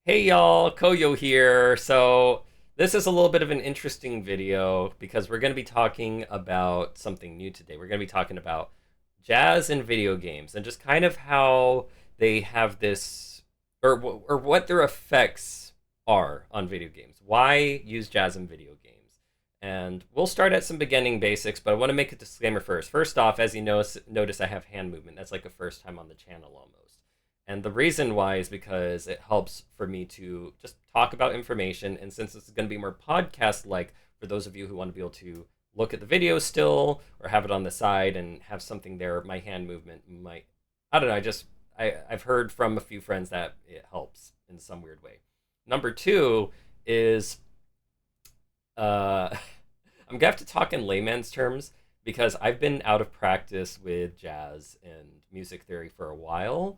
Hey y'all, Koyo here. So this is a little bit of an interesting video because we're going to be talking about something new today. We're going to be talking about jazz in video games and just kind of how they have this or what their effects are on video games. Why use jazz in video games? And we'll start at some beginning basics, but I want to make a disclaimer first. First off, as you notice I have hand movement. That's like a first time on the channel almost. And the reason why is because it helps for me to just talk about information. And since this is going to be more podcast like for those of you who want to be able to look at the video still or have it on the side and have something there, my hand movement might, I don't know, I've heard from a few friends that it helps in some weird way. Number two is I'm gonna have to talk in layman's terms because I've been out of practice with jazz and music theory for a while.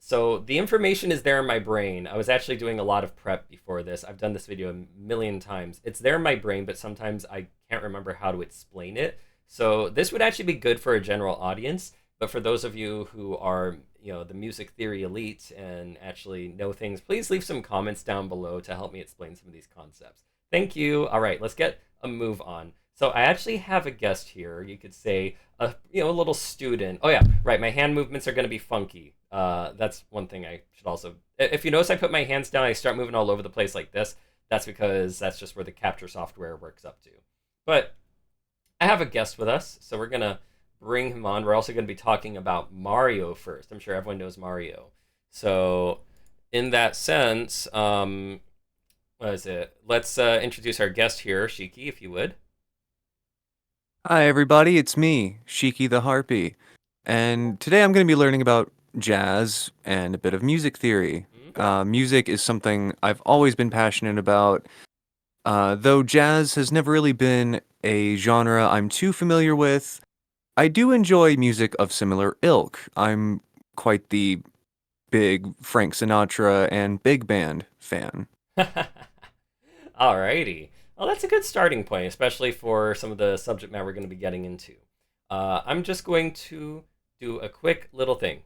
So the information is there in my brain. I was actually doing a lot of prep before this. I've done this video a million times. It's there in my brain, but sometimes I can't remember how to explain it. So this would actually be good for a general audience, but for those of you who are, the music theory elite and actually know things, please leave some comments down below to help me explain some of these concepts. Thank you. All right, let's get a move on. So I actually have a guest here. You could say a little student. Oh yeah, right. My hand movements are going to be funky. That's one thing I should also. If you notice, I put my hands down. I start moving all over the place like this. That's because that's just where the capture software works up to. But I have a guest with us, so we're gonna bring him on. We're also going to be talking about Mario first. I'm sure everyone knows Mario. So in that sense, what is it? Let's introduce our guest here, Shiki, if you would. Hi, everybody. It's me, Shiki the Harpy. And today I'm going to be learning about jazz and a bit of music theory. Okay. Music is something I've always been passionate about, though jazz has never really been a genre I'm too familiar with. I do enjoy music of similar ilk. I'm quite the big Frank Sinatra and big band fan. Alrighty. Well, that's a good starting point, especially for some of the subject matter we're going to be getting into. I'm just going to do a quick little thing.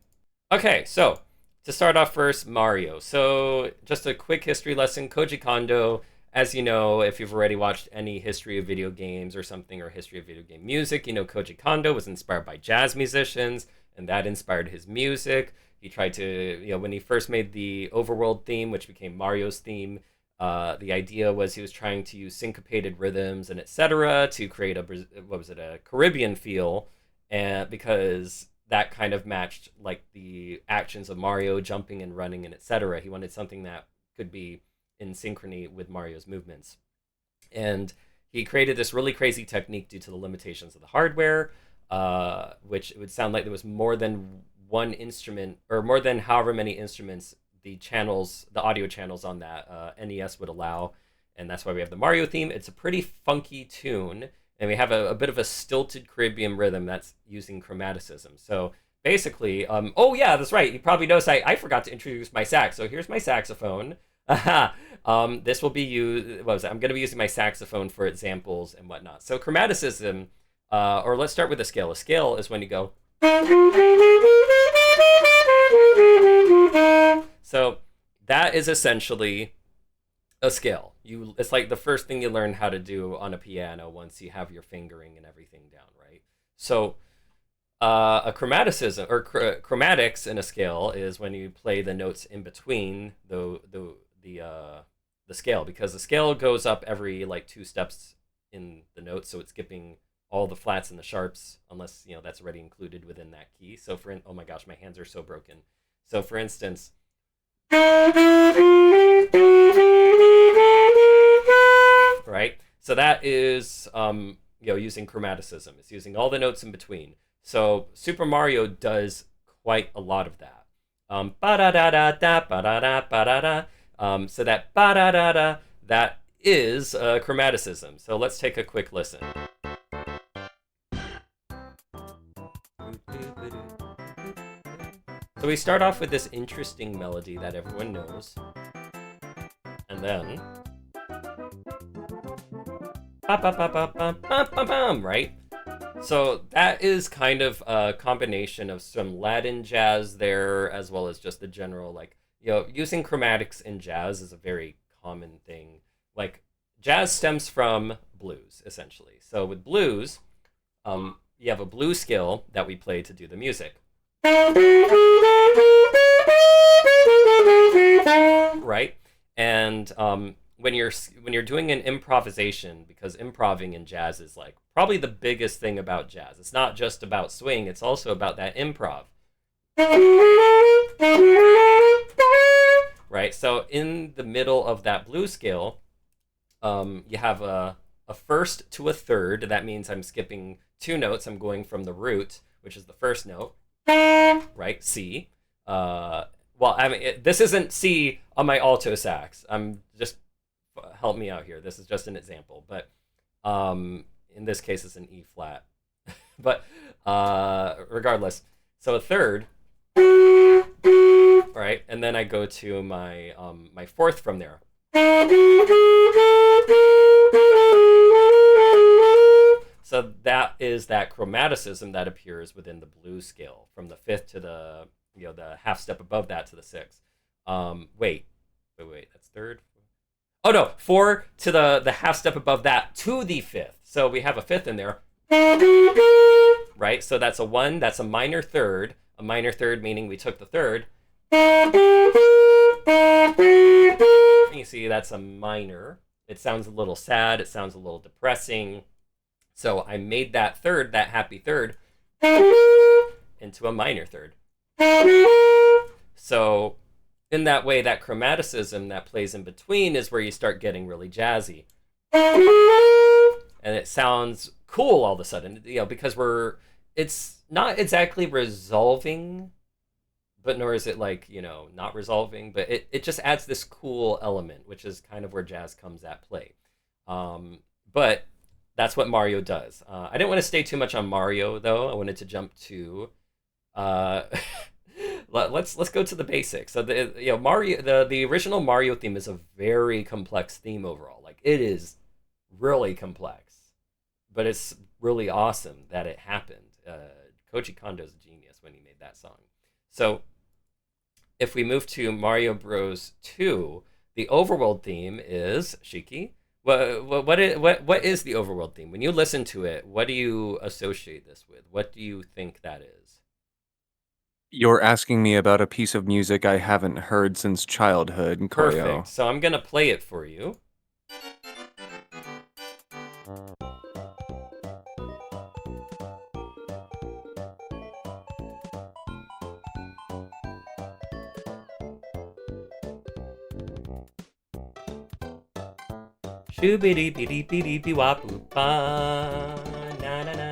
Okay, so to start off first, Mario. So just a quick history lesson. Koji Kondo, as you know, if you've already watched any history of video games or something, or history of video game music, you know Koji Kondo was inspired by jazz musicians, and that inspired his music. He tried to, when he first made the overworld theme, which became Mario's theme, the idea was he was trying to use syncopated rhythms and etc. to create a Caribbean feel, and because that kind of matched like the actions of Mario jumping and running and etc. He wanted something that could be in synchrony with Mario's movements, and he created this really crazy technique due to the limitations of the hardware, which it would sound like there was more than one instrument or more than however many instruments the audio channels on that NES would allow, and that's why we have the Mario theme. It's a pretty funky tune, and we have a bit of a stilted Caribbean rhythm that's using chromaticism. So basically, oh yeah, that's right. You probably noticed I forgot to introduce my sax. So here's my saxophone. This will be used. What was it? I'm going to be using my saxophone for examples and whatnot. So chromaticism, or let's start with a scale. A scale is when you go. So that is essentially a scale. It's like the first thing you learn how to do on a piano once you have your fingering and everything down, right? So a chromaticism or chromatics in a scale is when you play the notes in between the scale, because the scale goes up every like two steps in the notes, so it's skipping all the flats and the sharps unless that's already included within that key. So oh my gosh, my hands are so broken. So for instance, right? So that is using chromaticism. It's using all the notes in between. So Super Mario does quite a lot of that. Ba da da da da ba da da ba da da. So that ba da da da, that is chromaticism. So let's take a quick listen. So we start off with this interesting melody that everyone knows, and then right? So that is kind of a combination of some Latin jazz there, as well as just the general, like, using chromatics in jazz is a very common thing. Like jazz stems from blues, essentially. So with blues, you have a blues scale that we play to do the music. Right? And when you're doing an improvisation, because improving in jazz is like probably the biggest thing about jazz. It's not just about swing; it's also about that improv. Right. So in the middle of that blues scale, you have a first to a third. That means I'm skipping two notes. I'm going from the root, which is the first note, right? C. Well, I mean, this isn't C on my alto sax. I'm just help me out here. This is just an example, but in this case, it's an E flat. But regardless, so a third, right, and then I go to my fourth from there. So that is that chromaticism that appears within the blues scale from the fifth to the half step above that to the sixth. Wait. That's third. Oh no, four to the half step above that to the fifth. So we have a fifth in there, right? So that's a one. That's a minor third. A minor third meaning we took the third. You see, that's a minor. It sounds a little sad. It sounds a little depressing. So I made that third, that happy third, into a minor third. So in that way, that chromaticism that plays in between is where you start getting really jazzy. And it sounds cool all of a sudden, because it's not exactly resolving, but nor is it like, not resolving, but it just adds this cool element, which is kind of where jazz comes at play. But that's what Mario does. I didn't want to stay too much on Mario though. I wanted to jump to let's go to the basics. So Mario, the original Mario theme is a very complex theme overall. Like it is really complex, but it's really awesome that it happened. Koji Kondo's a genius when he made that song. So if we move to Mario Bros. 2, the overworld theme is Shiki. What is the overworld theme? When you listen to it, what do you associate this with? What do you think that is? You're asking me about a piece of music I haven't heard since childhood, Perfect. Koyo. So I'm gonna play it for you.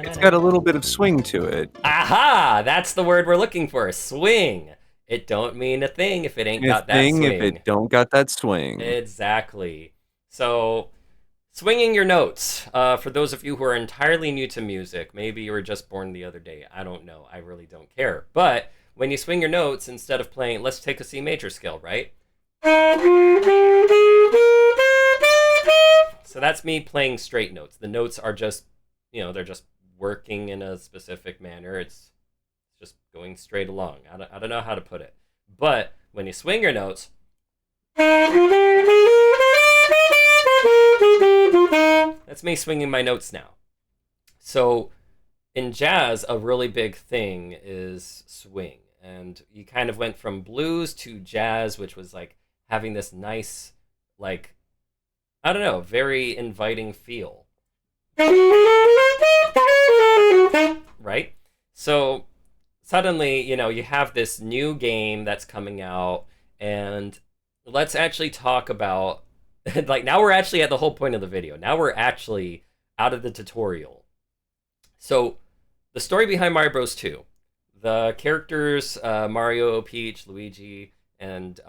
It's got a little bit of swing to it. Aha! That's the word we're looking for. Swing. It don't mean a thing if it ain't A got that thing if swing. it don't got that swing. Exactly. So, swinging your notes. For those of you who are entirely new to music, maybe you were just born the other day. I don't know. I really don't care. But when you swing your notes, instead of playing, let's take a C major scale, right? So that's me playing straight notes. The notes are just, they're just working in a specific manner. It's just going straight along. I don't know how to put it. But when you swing your notes, that's me swinging my notes now. So in jazz, a really big thing is swing. And you kind of went from blues to jazz, which was like having this nice, like, I don't know, very inviting feel. Right? So suddenly, you have this new game that's coming out, and let's actually talk about, like, now we're actually at the whole point of the video. Now we're actually out of the tutorial. So the story behind Mario Bros. 2, the characters, Mario, Peach, Luigi, and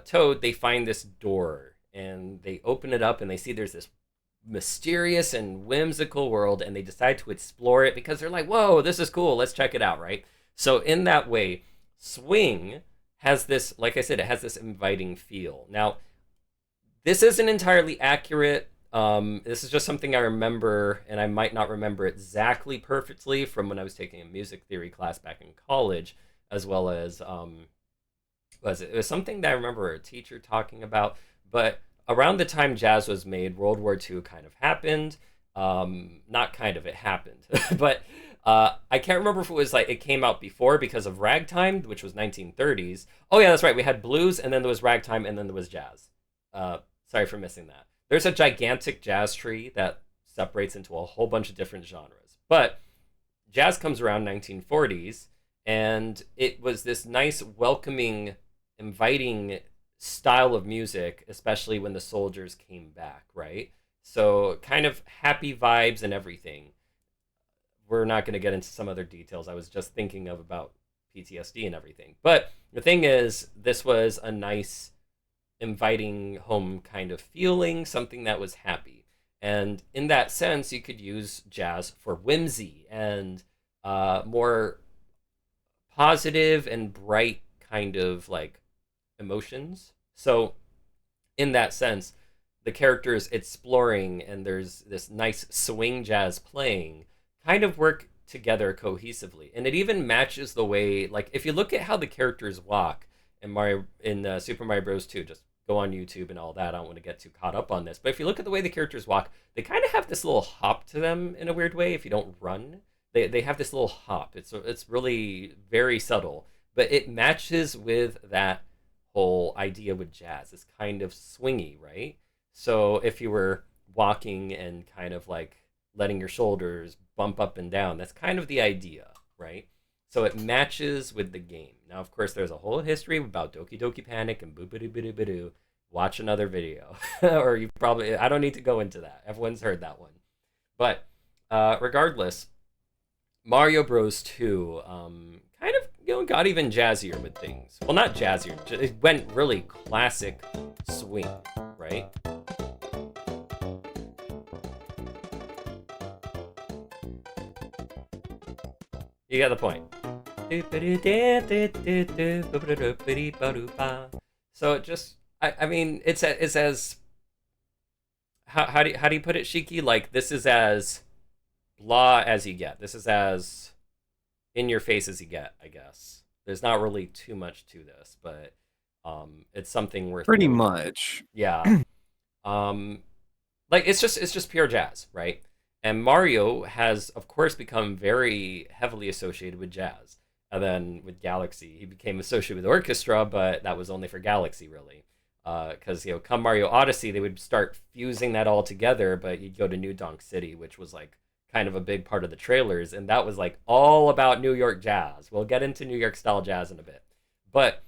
Toad, they find this door, and they open it up, and they see there's this mysterious and whimsical world, and they decide to explore it because they're like, whoa, this is cool, let's check it out, right? So in that way, swing has this, like I said, it has this inviting feel. Now, this isn't entirely accurate. This is just something I remember, and I might not remember exactly perfectly from when I was taking a music theory class back in college, as well as was it? It was something that I remember a teacher talking about. But around the time jazz was made, World War II kind of happened. Not kind of, it happened. But I can't remember if it was like it came out before because of ragtime, which was 1930s. Oh yeah, that's right. We had blues, and then there was ragtime, and then there was jazz. Sorry for missing that. There's a gigantic jazz tree that separates into a whole bunch of different genres. But jazz comes around 1940s, and it was this nice, welcoming, inviting style of music, especially when the soldiers came back, right? So kind of happy vibes and everything. We're not going to get into some other details. I was just thinking of about PTSD and everything. But the thing is, this was a nice, inviting home kind of feeling, something that was happy. And in that sense, you could use jazz for whimsy and more positive and bright kind of like emotions. So, in that sense, the characters exploring and there's this nice swing jazz playing kind of work together cohesively. And it even matches the way, like, if you look at how the characters walk in Mario in Super Mario Bros. 2, just go on YouTube and all that. I don't want to get too caught up on this, but if you look at the way the characters walk, they kind of have this little hop to them in a weird way. If you don't run, they have this little hop. It's really very subtle, but it matches with that whole idea with jazz. It's kind of swingy, right? So if you were walking and kind of like letting your shoulders bump up and down, that's kind of the idea, right? So it matches with the game. Now, of course, there's a whole history about Doki Doki Panic and boopity boo boo doo. Watch another video, or you probably I don't need to go into that. Everyone's heard that one. But regardless, Mario Bros. 2 kind of got even jazzier with things. Well, not jazzier. It went really classic swing, right? You got the point. So it just, I mean, it's as how do you put it, Shiki? Like this is as blah as you get. This is as in your face as you get, I guess. There's not really too much to this, but it's something worth Pretty noting. much. Yeah. Um, like it's just pure jazz, right? And Mario has, of course, become very heavily associated with jazz. And then with Galaxy, he became associated with orchestra, but that was only for Galaxy, really. Because come Mario Odyssey, they would start fusing that all together. But you'd go to New Donk City, which was like kind of a big part of the trailers, and that was like all about New York jazz. We'll get into New York style jazz in a bit, but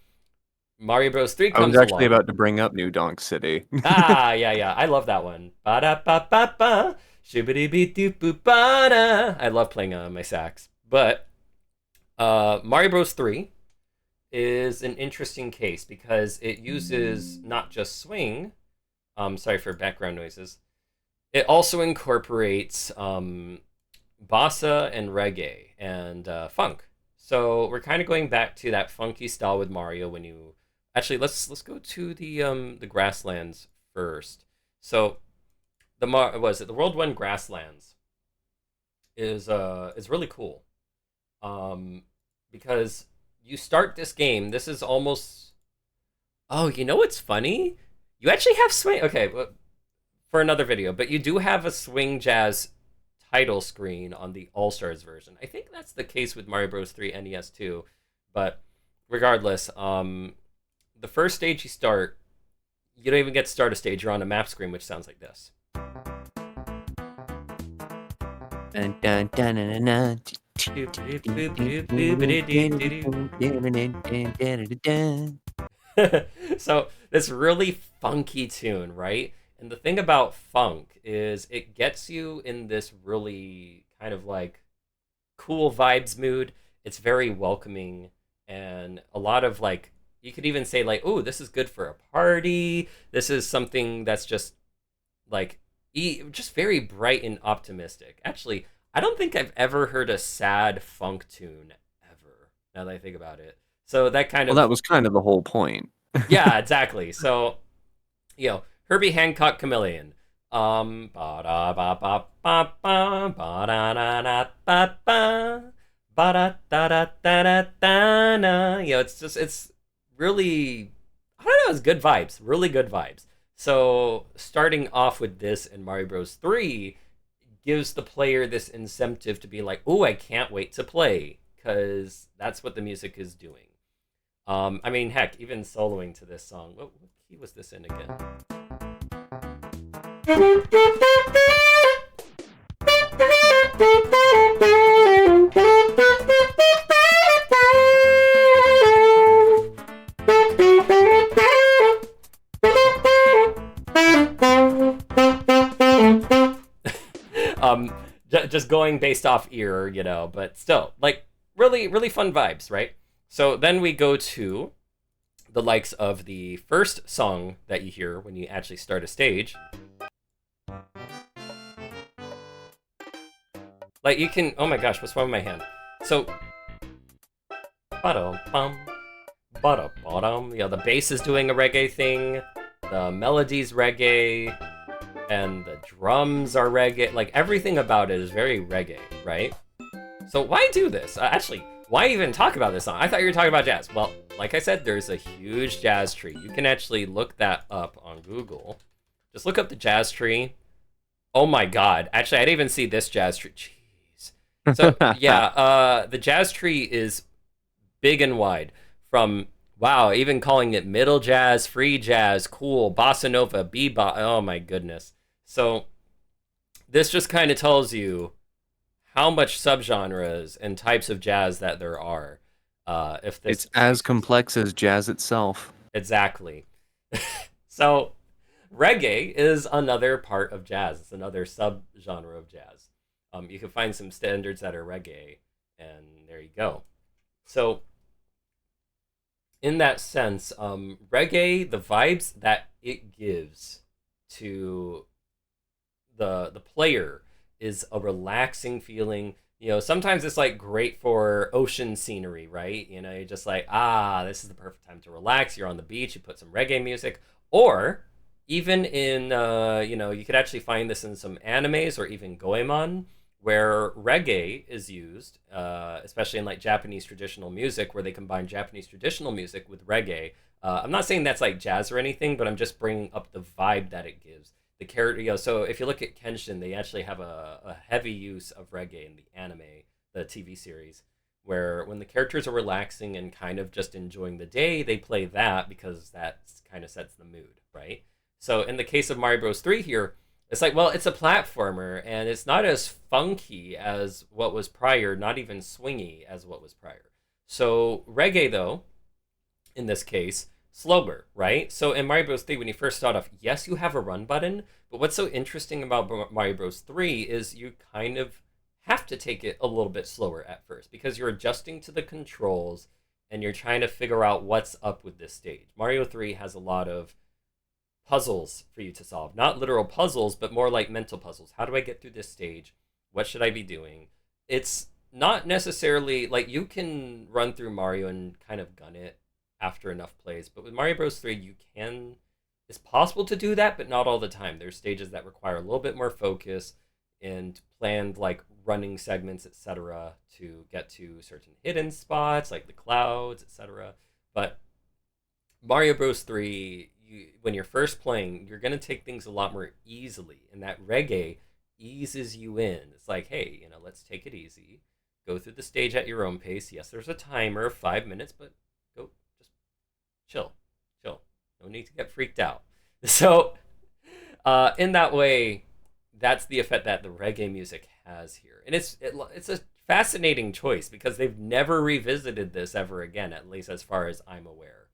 Mario Bros. 3 I was comes actually along. about to bring up New Donk City. Ah, yeah, yeah. I love that one. Ba da ba ba ba. Shibbity bee doo boo ba da. I love playing my sax. But Mario Bros. 3 is an interesting case because it uses not just swing. Sorry for background noises. It also incorporates bossa and reggae and funk. So we're kind of going back to that funky style with Mario when you actually let's go to the grasslands first. So was it the World One grasslands is really cool. Because you start this game. This is almost oh, you know what's funny? You actually have swing. Okay, well, for another video, but you do have a swing jazz title screen on the All Stars version. I think that's the case with Mario Bros. 3 NES too. But regardless, the first stage you start, you don't even get to start a stage. You're on a map screen, which sounds like this. Dun, dun, dun, dun, dun, dun. So this really funky tune, right? And the thing about funk is it gets you in this really kind of like cool vibes mood. It's very welcoming and a lot of like you could even say like, "Oh, this is good for a party. This is something that's just like just very bright and optimistic." Actually, I don't think I've ever heard a sad funk tune ever. Now that I think about it. So that kind Well, of that was kind of the whole point. yeah, exactly. So, Herbie Hancock Chameleon. Ba da ba ba ba ba ba da da da ba ba ba da da da da da da. It's just it's really, I don't know, it's good vibes, really good vibes. So starting off with this in Mario Bros. 3 gives the player this incentive to be like, "Oh, I can't wait to play," because that's what the music is doing. I mean, heck, even soloing to this song. What key was this in again? um, just going based off ear, but still, like, really, really fun vibes, right? So then we go to the likes of the first song that you hear when you actually start a stage. Like, you can, oh my gosh, what's wrong with my hand? So, ba-dum-bum, ba-da-ba-dum. The bass is doing a reggae thing, the melody's reggae, and the drums are reggae. Like, everything about it is very reggae, right? So why do this? Actually, why even talk about this song? I thought you were talking about jazz. Well, like I said, there's a huge jazz tree. You can actually look that up on Google. Just look up the jazz tree. Oh my god. Actually, I didn't even see this jazz tree. Jeez. So, yeah, the jazz tree is big and wide. From, wow, even calling it middle jazz, free jazz, cool, bossa nova, bebop. Oh my goodness. So, this just kind of tells you how much subgenres and types of jazz that there are. If this It's as complex as jazz itself. exactly. So reggae is another part of jazz. It's another subgenre of jazz. You can find some standards that are reggae, and there you go. So in that sense, reggae, the vibes that it gives to the player is a relaxing feeling. Sometimes it's like great for ocean scenery, right? You're just like, this is the perfect time to relax. You're on the beach, you put some reggae music, or even in, you could actually find this in some animes or even goemon, where reggae is used, especially in like Japanese traditional music, where they combine Japanese traditional music with reggae. I'm not saying that's like jazz or anything, but I'm just bringing up the vibe that it gives the character. So if you look at Kenshin, they actually have a heavy use of reggae in the anime, the TV series, where when the characters are relaxing and kind of just enjoying the day, they play that because that kind of sets the mood, right? So in the case of Mario Bros. 3 here, it's like, well, it's a platformer and it's not as funky as what was prior, not even swingy as what was prior. So reggae, though, in this case, slower, right? So in Mario Bros. 3, when you first start off, yes, you have a run button, but what's so interesting about Mario Bros. 3 is you kind of have to take it a little bit slower at first because you're adjusting to the controls and you're trying to figure out what's up with this stage. Mario 3 has a lot of puzzles for you to solve. Not literal puzzles, but more like mental puzzles. How do I get through this stage? What should I be doing? It's not necessarily like you can run through Mario and kind of gun it after enough plays, but with Mario Bros. 3, you can. It's possible to do that, but not all the time. There's stages that require a little bit more focus and planned like running segments, etc., to get to certain hidden spots like the clouds, etc. But Mario Bros. 3, when you're first playing, you're going to take things a lot more easily. And that reggae eases you in. It's like, hey, let's take it easy. Go through the stage at your own pace. Yes, there's a timer of 5 minutes, but go just chill. Chill. No need to get freaked out. So, in that way, that's the effect that the reggae music has here. And it's a fascinating choice because they've never revisited this ever again, at least as far as I'm aware.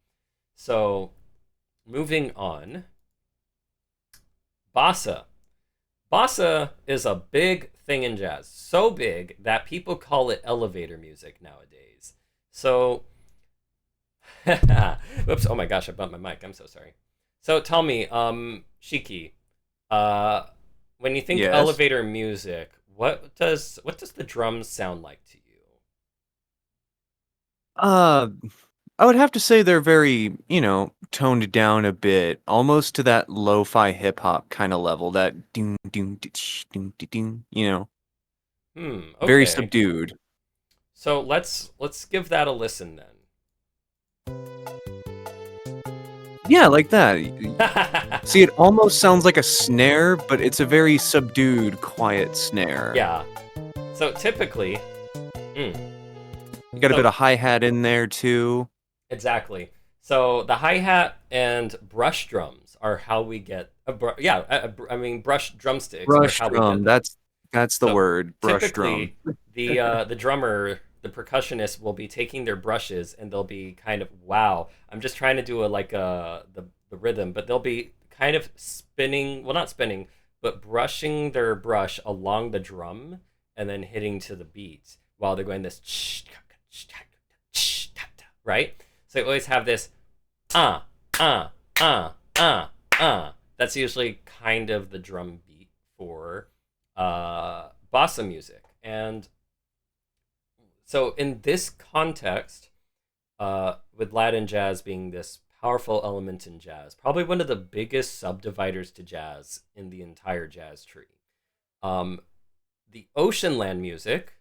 So, moving on, bossa. Bossa is a big thing in jazz, so big that people call it elevator music nowadays. So, whoops! Oh my gosh, I bumped my mic. I'm so sorry. So tell me, Shiki, uh, when you think Yes. elevator music, what does the drums sound like to you? Uh, I would have to say they're very, toned down a bit, almost to that lo-fi hip hop kind of level, that doom doom ditch, doom doom, very Okay. subdued. So let's give that a listen then. Yeah, like that. See, it almost sounds like a snare, but it's a very subdued, quiet snare. Yeah. So typically, mm, You got a bit so of hi-hat in there too. exactly. So the hi hat and brush drums are how we get I mean brush drumsticks are Brush how we get drum. them. That's the So word. Brush drum. typically, the drummer, the percussionist will be taking their brushes and they'll be kind of wow. I'm just trying to do a like the rhythm, but they'll be kind of spinning. Well, not spinning, but brushing their brush along the drum and then hitting to the beat while they're going this right. So you always have this uh uh That's usually kind of the drum beat for bossa music. And so in this context, with Latin jazz being this powerful element in jazz, probably one of the biggest subdividers to jazz in the entire jazz tree. Um, the Oceanland music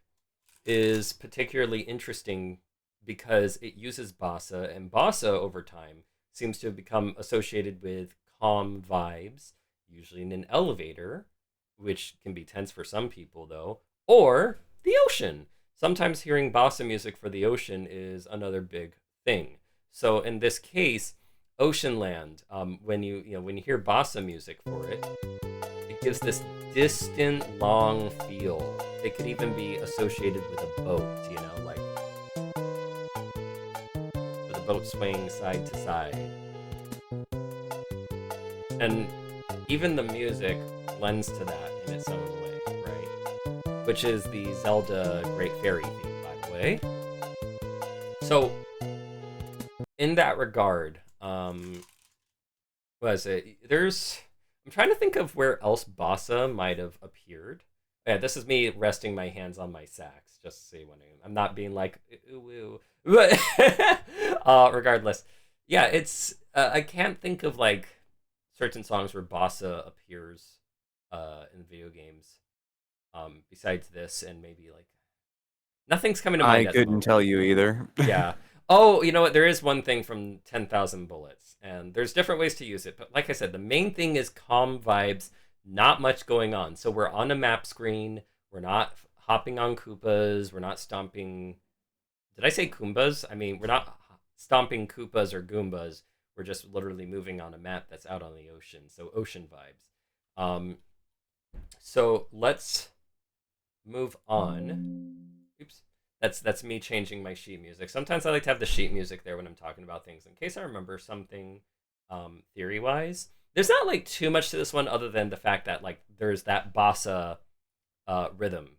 is particularly interesting because it uses bossa, and bossa over time seems to have become associated with calm vibes, usually in an elevator, which can be tense for some people though, or the ocean. Sometimes hearing bossa music for the ocean is another big thing. So in this case, Oceanland, when when you hear bossa music for it, it gives this distant, long feel. It could even be associated with a boat, like with a boat swaying side to side. And even the music lends to that in its own way, right? Which is the Zelda Great Fairy theme, by the way. So, in that regard, was it? I'm trying to think of where else bossa might have appeared. Yeah, this is me resting my hands on my sax, just so you wondering. I'm not being like ooh, but regardless, yeah, it's I can't think of like certain songs where bossa appears in video games. Besides this, and maybe like nothing's coming to I mind at the couldn't moment. tell you either. Yeah. Oh, you know what? There is one thing from 10,000 Bullets, and there's different ways to use it. But like I said, the main thing is calm vibes, not much going on. So we're on a map screen. We're not hopping on Koopas. We're not stomping. Did I say Koombas? I mean, we're not stomping Koopas or Goombas. We're just literally moving on a map that's out on the ocean. So ocean vibes. So let's move on. Oops. That's me changing my sheet music. Sometimes I like to have the sheet music there when I'm talking about things in case I remember something theory wise. There's not like too much to this one other than the fact that like there's that bossa rhythm.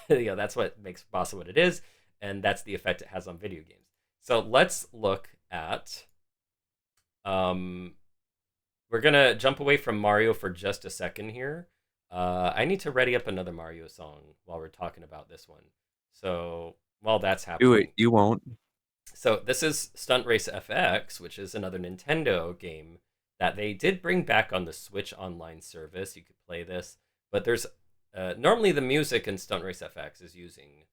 That's what makes bossa what it is, and that's the effect it has on video games. So let's look at we're gonna jump away from Mario for just a second here. I need to ready up another Mario song while we're talking about this one. So while that's Do it. happening, You won't. so this is Stunt Race FX, which is another Nintendo game that they did bring back on the Switch Online service. You could play this, but there's normally the music in Stunt Race FX is using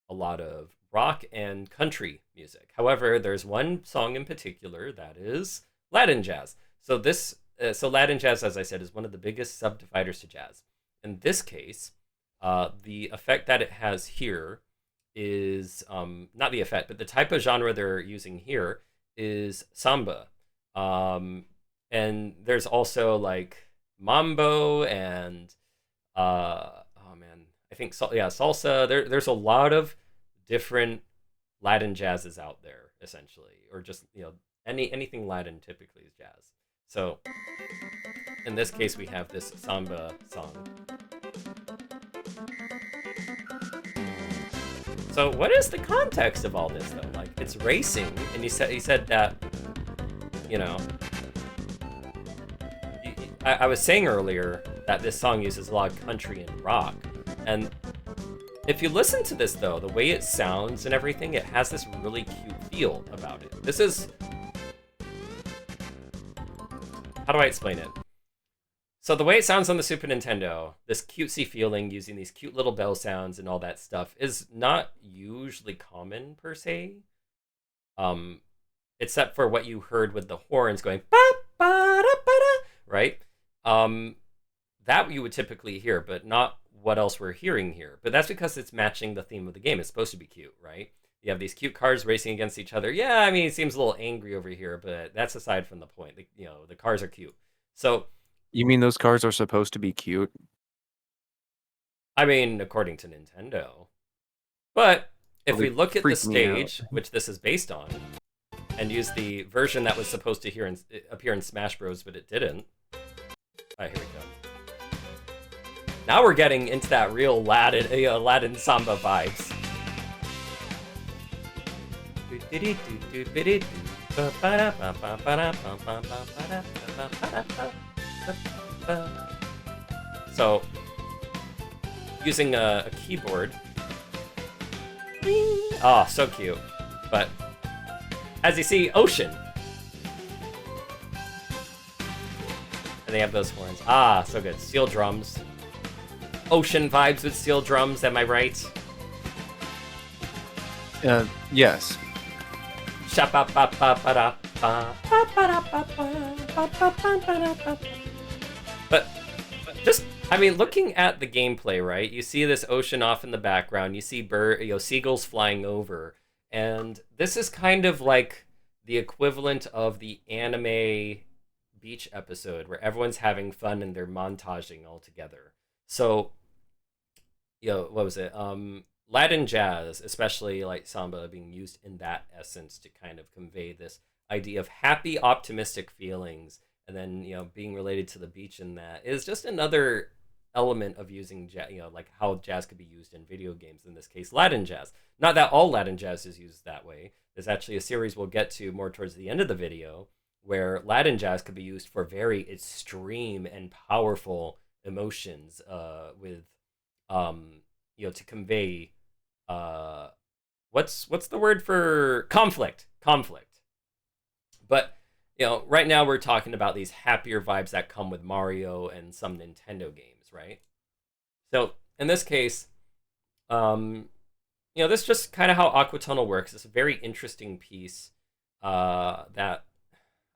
a lot of rock and country music. However, there's one song in particular that is Latin jazz. So Latin jazz, as I said, is one of the biggest subdividers to jazz. In this case, the effect that it has here is not the effect, but the type of genre they're using here is samba. And there's also like mambo and oh man, I think salsa. There's a lot of different Latin jazzes out there, essentially, or just anything Latin typically is jazz. So in this case, we have this samba song. So what is the context of all this though? Like it's racing, and he said that, you know, I was saying earlier that this song uses a lot of country and rock, and if you listen to this though, the way it sounds and everything, it has this really cute feel about it. This is, how do I explain it? So the way it sounds on the Super Nintendo, this cutesy feeling using these cute little bell sounds and all that stuff is not usually common per se. except for what you heard with the horns going ba ba da ba da, right? Um, that you would typically hear, but not what else we're hearing here. But that's because it's matching the theme of the game. It's supposed to be cute, right? You have these cute cars racing against each other. Yeah, I mean, it seems a little angry over here, but that's aside from the point. The cars are cute. So, You mean those cars are supposed to be cute? I mean, according to Nintendo. But if Well, we they look at the freak me out. stage, which this is based on, and use the version that was supposed to appear in Smash Bros, but it didn't. All right, here we go. Now we're getting into that real Aladdin Samba vibes. So, using a keyboard. Oh, so cute. But, as you see, ocean. And they have those horns. Ah, so good. Steel drums. Ocean vibes with steel drums, am I right? Yes. But just, I mean, looking at the gameplay, right? You see this ocean off in the background. You see seagulls flying over, and this is kind of like the equivalent of the anime beach episode where everyone's having fun and they're montaging all together. So, what was it? Latin jazz, especially like samba, being used in that essence to kind of convey this idea of happy, optimistic feelings, and then being related to the beach in that is just another element of using jazz, like how jazz could be used in video games. In this case, Latin jazz. Not that all Latin jazz is used that way. There's actually a series we'll get to more towards the end of the video where Latin jazz could be used for very extreme and powerful emotions, with to convey what's the word for conflict. But right now we're talking about these happier vibes that come with Mario and some Nintendo games, right? So in this case, this is just kind of how Aquatonal works. It's a very interesting piece, that,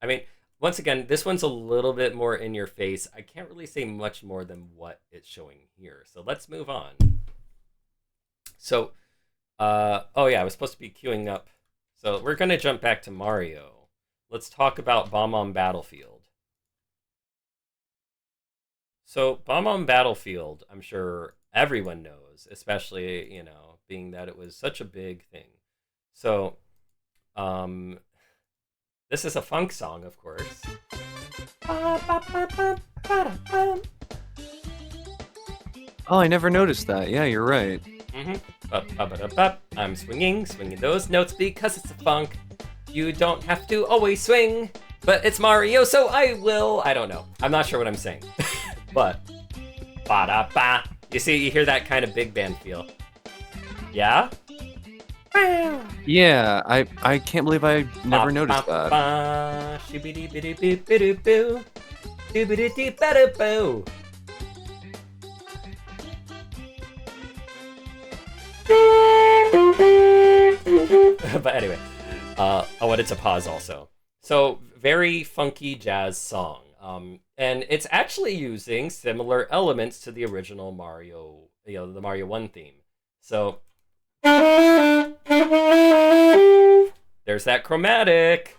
I mean, once again, this one's a little bit more in your face. I can't really say much more than what it's showing here. So let's move on. So, oh yeah, I was supposed to be queuing up. So we're going to jump back to Mario. Let's talk about Bomb on Battlefield. So Bomb on Battlefield, I'm sure everyone knows, especially, being that it was such a big thing. So, this is a funk song, of course. Oh, I never noticed that. Yeah, you're right. I'm swinging those notes because it's a funk. You don't have to always swing, but it's Mario, so I will. I don't know. I'm not sure what I'm saying. But, ba-da-ba. You see, you hear that kind of big band feel. Yeah? Yeah, I can't believe I never noticed that. But anyway, I wanted to pause also. So, very funky jazz song. And it's actually using similar elements to the original Mario, the Mario 1 theme. So, there's that chromatic.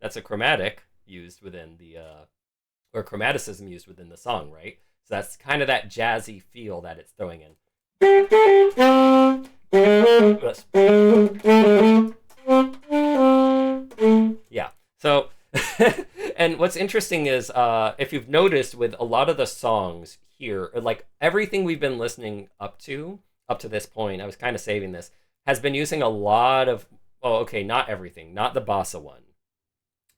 That's a chromatic used within the, or chromaticism used within the song, right? So that's kind of that jazzy feel that it's throwing in. Yeah. So, and what's interesting is, if you've noticed with a lot of the songs here, or like everything we've been listening up to this point, I was kind of saving this, has been using a lot of, not everything, not the bossa one,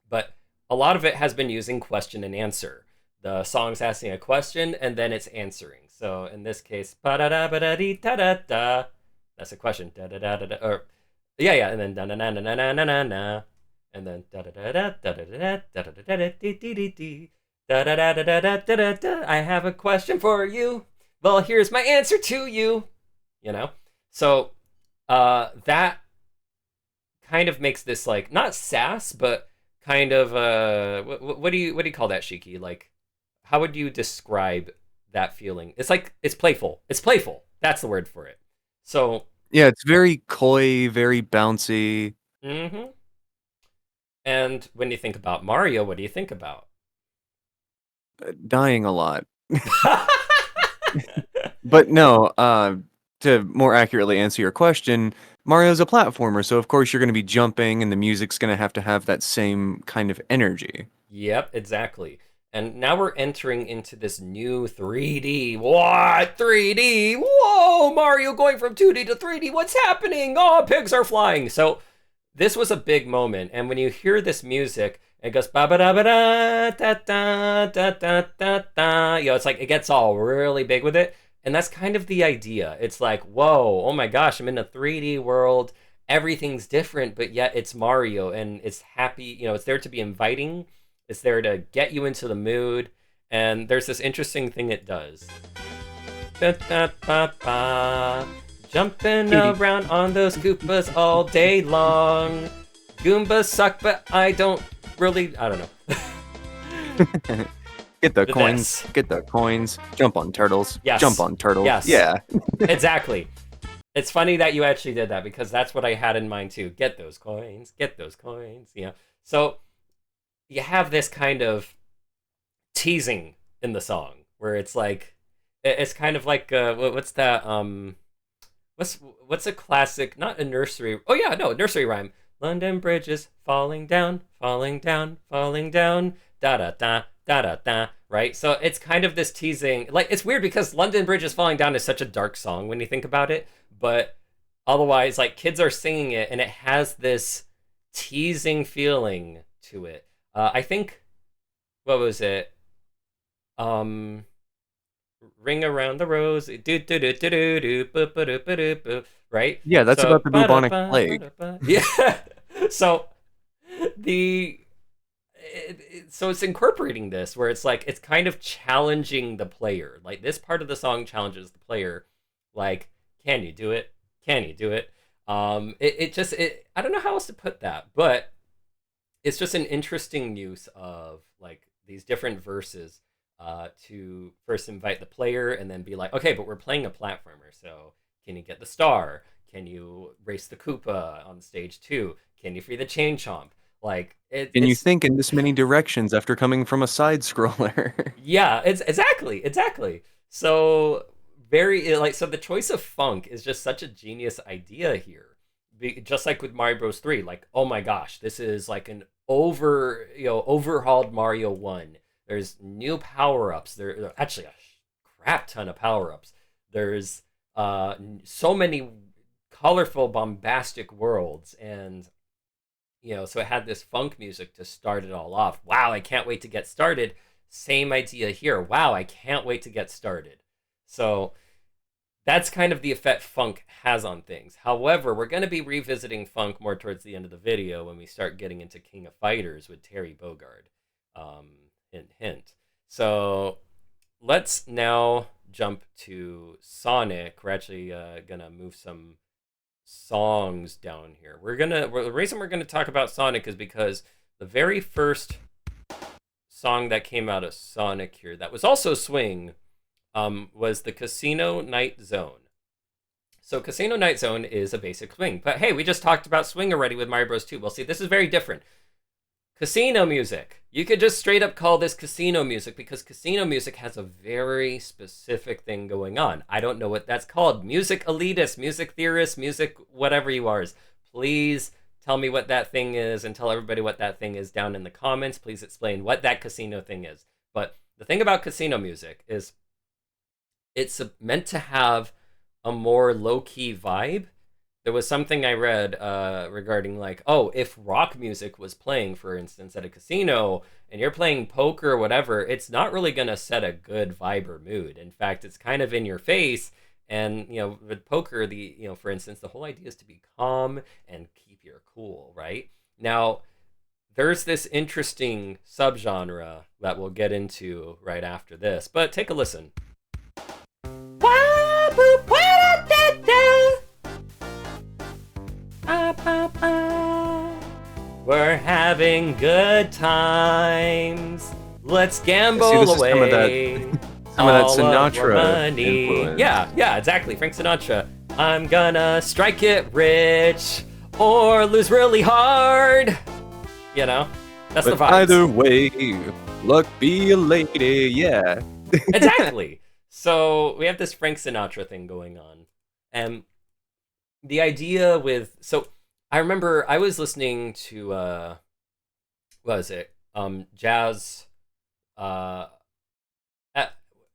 but a lot of it has been using question and answer. The song's asking a question and then it's answering. So in this case, ba-da-da-ba-da-dee-da-da-da, that's a question. Da-da-da-da-da, or yeah, and then da-da-da-da-da-da-da-da, and then da-da-da-da-da-da-da-da-da-da-dee-dee-dee, da-da-da-da-da-da-da-da. I have a question for you. Well, here's my answer to you. So that kind of makes this like not sass, but kind of what do you call that, Shiki? Like, how would you describe that feeling? It's like it's playful. It's playful. That's the word for it. So, Yeah, it's very coy, very bouncy, hmm and when you think about Mario, what do you think about? dying a lot. But no, to more accurately answer your question, Mario's a platformer, so of course you're going to be jumping and the music's going to have that same kind of energy. Yep, exactly. And now we're entering into this new 3D. What? 3D? Whoa! Mario going from 2D to 3D. What's happening? Oh, pigs are flying. So, this was a big moment. And when you hear this music, it goes ba ba da ba da da da da da da da. It's like it gets all really big with it. And that's kind of the idea. It's like, whoa, oh my gosh, I'm in a 3D world. Everything's different, but yet it's Mario and it's happy. It's there to be inviting. It's there to get you into the mood. And there's this interesting thing it does. Ba, ba, ba, ba. Jumping Kitty. around on those Goombas all day long. Goombas suck, but I don't really. I don't know. Get the coins, This. get the coins, jump on turtles, jump Yes. on turtles. Yes. Yeah. Exactly. It's funny that you actually did that because that's what I had in mind too. Get those coins, get those coins. So you have this kind of teasing in the song where it's like, it's kind of like, what's that? What's a classic? Not a nursery. Oh yeah, no, nursery rhyme. London Bridge is falling down, falling down, falling down. Da da da da da da. Right. So it's kind of this teasing. Like it's weird because London Bridge is falling down is such a dark song when you think about it, but otherwise, like kids are singing it and it has this teasing feeling to it. I think what was it? Um, Ring around the rosy, do do do do do do, boop boop boop boop boop. Right. Yeah, that's So about the ba da bubonic ba ba plague. da ba. Yeah. So the so it's incorporating this where it's like it's kind of challenging the player. Like this part of the song challenges the player. Like, can you do it? Can you do it? It just I don't know how else to put that, but it's just an interesting use of like these different verses to first invite the player and then be like, okay, but we're playing a platformer, so can you get the star? Can you race the Koopa on stage two? Can you free the Chain Chomp? Like Can you it's think in this many directions after coming from a side scroller? yeah, it's exactly. So so the choice of funk is just such a genius idea here. Just like with Mario Bros 3, like oh my gosh, this is like an overhauled Mario 1. There's new power-ups. There are actually a crap ton of power-ups. There's so many colorful bombastic worlds and so it had this funk music to start it all off. Wow, I can't wait to get started. Same idea here. Wow, I can't wait to get started. So that's kind of the effect funk has on things. However, we're going to be revisiting funk more towards the end of the video when we start getting into King of Fighters with Terry Bogard. Hint, hint. So let's now jump to Sonic. We're actually going to move some songs down here. The reason we're gonna talk about Sonic is because the very first song that came out of Sonic here that was also swing was the Casino Night Zone. So Casino Night Zone is a basic swing, but hey, we just talked about swing already with Mario Bros 2. Well, see, this is very different. Casino music. You could just straight up call this casino music because casino music has a very specific thing going on. I don't know what that's called. Music elitist, music theorist, music whatever you are. Please tell me what that thing is and tell everybody what that thing is down in the comments. Please explain what that casino thing is. But the thing about casino music is it's meant to have a more low-key vibe. There was something I read regarding like, oh, if rock music was playing, for instance, at a casino and you're playing poker or whatever, it's not really going to set a good vibe or mood. In fact, it's kind of in your face. And, with poker, for instance, the whole idea is to be calm and keep your cool, right? Now, there's this interesting subgenre that we'll get into right after this, but take a listen. We're having good times. Let's See, gamble this is away some of that all of our Sinatra money. influence. Yeah, exactly. Frank Sinatra. I'm gonna strike it rich or lose really hard. You know, that's But the vibes. either way, luck be a lady, yeah. Exactly. So we have this Frank Sinatra thing going on, and the idea with I remember I was listening to what was it jazz uh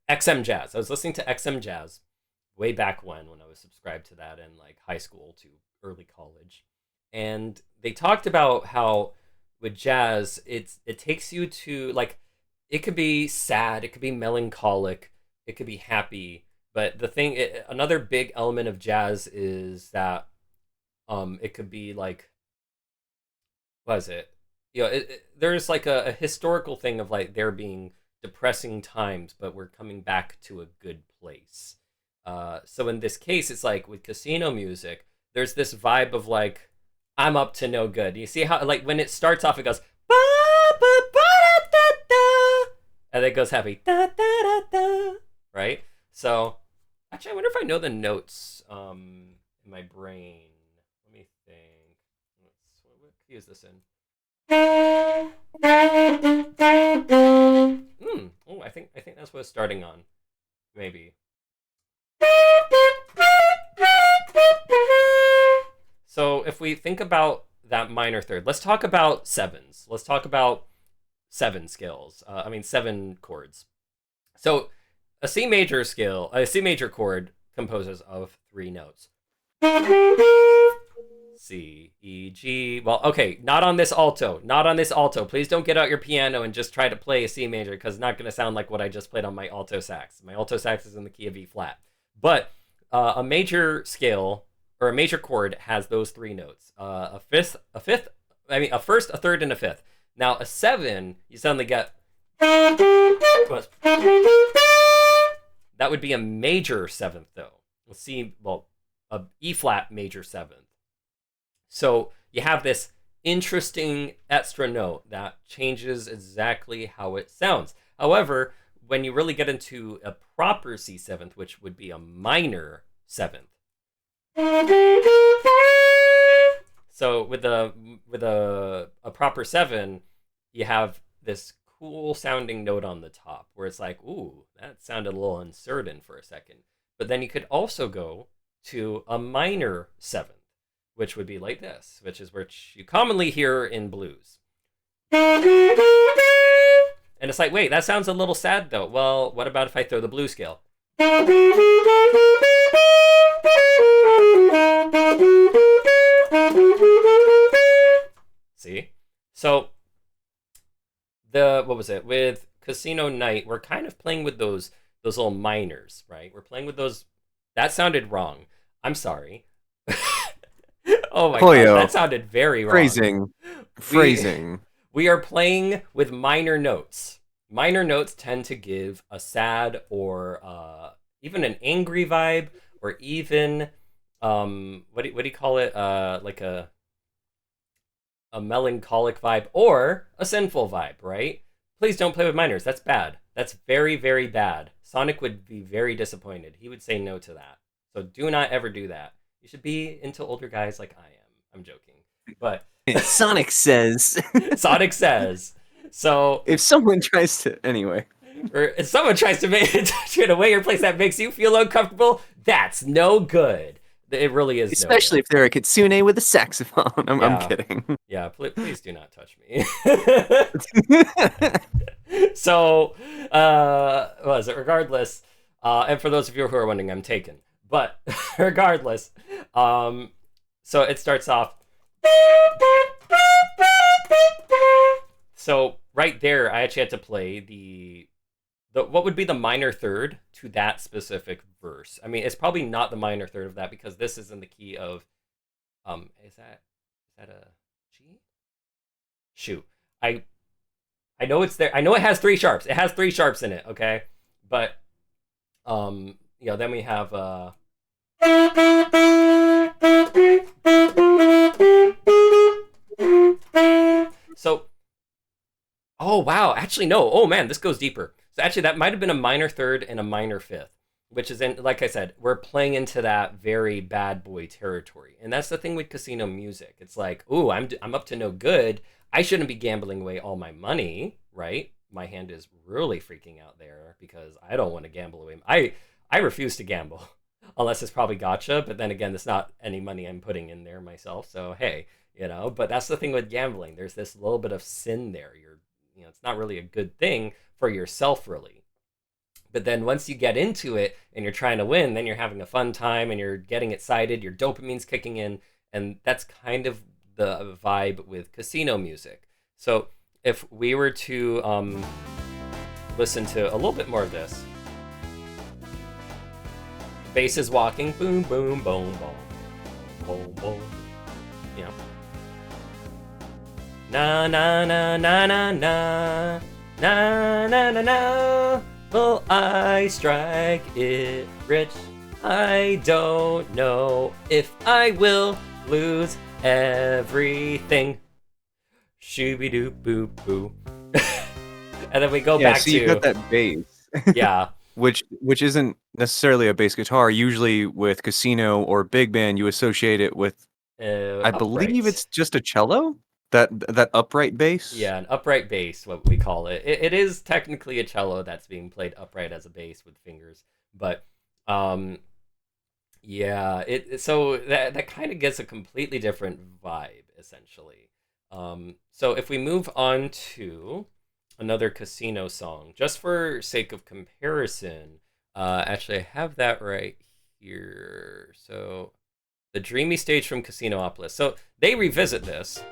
XM Jazz. I was listening to XM Jazz way back when I was subscribed to that in like high school to early college, and they talked about how with jazz it takes you to like it could be sad, it could be melancholic, it could be happy, but another big element of jazz is that it could be like what is it? There's like a historical thing of like there being depressing times, but we're coming back to a good place. So in this case, it's like with casino music, there's this vibe of like I'm up to no good. You see how like when it starts off, it goes ba ba ba da da da, and then it goes happy da da da da, right? So actually, I wonder if I know the notes in my brain. Let me think. What key is this in? Oh, I think that's what it's starting on. Maybe. So if we think about that minor third, let's talk about sevens. Let's talk about seven scales. Seven chords. So a C major chord composes of three notes. C, E, G. Well, okay, not on this alto. Not on this alto. Please don't get out your piano and just try to play a C major because it's not going to sound like what I just played on my alto sax. My alto sax is in the key of E flat. But a major scale or a major chord has those three notes. A first, a third, and a fifth. Now, a seven, you suddenly get. That would be a major seventh, though. Let's see, a E flat major seventh. So you have this interesting extra note that changes exactly how it sounds. However, when you really get into a proper C seventh, which would be a minor seventh. So with a proper seven, you have this cool sounding note on the top where it's like, ooh, that sounded a little uncertain for a second. But then you could also go to a minor seventh, which would be like this, which is which you commonly hear in blues. And it's like, wait, that sounds a little sad though. Well, what about if I throw the blues scale? See? So what was it? With Casino Night, we're kind of playing with those little minors, right? We're playing with those. That sounded wrong. I'm sorry. Oh my Koyo. god, that sounded very wrong. Phrasing. We are playing with minor notes. Minor notes tend to give a sad or even an angry vibe, or even what do you call it? Like a melancholic vibe or a sinful vibe, right? Please don't play with minors. That's bad. That's very, very bad. Sonic would be very disappointed. He would say no to that. So do not ever do that. You should be into older guys like I am. I'm joking. But Sonic says. Sonic says. So if someone tries to anyway. Or if someone tries to make it in a way or place that makes you feel uncomfortable, that's no good. It really is. Especially if they're a kitsune with a saxophone. I'm kidding. Yeah, please do not touch me. So, what was it? Regardless, and for those of you who are wondering, I'm taken. But regardless, so it starts off. So right there, I actually had to play the what would be the minor third to that specific verse. I mean, it's probably not the minor third of that because this is in the key of, is that a G? Shoot, I know it's there. I know it has three sharps. It has three sharps in it. Okay, but then we have So, oh wow, actually no. Oh man, this goes deeper. So actually, that might have been a minor third and a minor fifth, which is in, like I said, we're playing into that very bad boy territory, and that's the thing with casino music. It's like, ooh, I'm up to no good. I shouldn't be gambling away all my money, right? My hand is really freaking out there because I don't want to gamble away. I refuse to gamble unless it's probably gotcha. But then again, it's not any money I'm putting in there myself. So hey, But that's the thing with gambling. There's this little bit of sin there. It's not really a good thing for yourself, really. But then once you get into it and you're trying to win, then you're having a fun time and you're getting excited. Your dopamine's kicking in, and that's kind of the vibe with casino music. So if we were to listen to a little bit more of this, bass is walking, boom, boom, boom, boom, boom, boom. You know, na na na na na na na na na na. Will I strike it rich? I don't know if I will lose everything. Shooby doo boo boo. And then we go back so to you got that bass. Yeah. which isn't necessarily a bass guitar. Usually with casino or big band, you associate it with, I believe Upright. it's just a cello? That upright bass? Yeah, an upright bass, what we call it. It is technically a cello that's being played upright as a bass with fingers, but yeah, so that kind of gets a completely different vibe essentially. So if we move on to another casino song, just for sake of comparison, actually I have that right here. So the Dreamy Stage from Casinopolis. So they revisit this.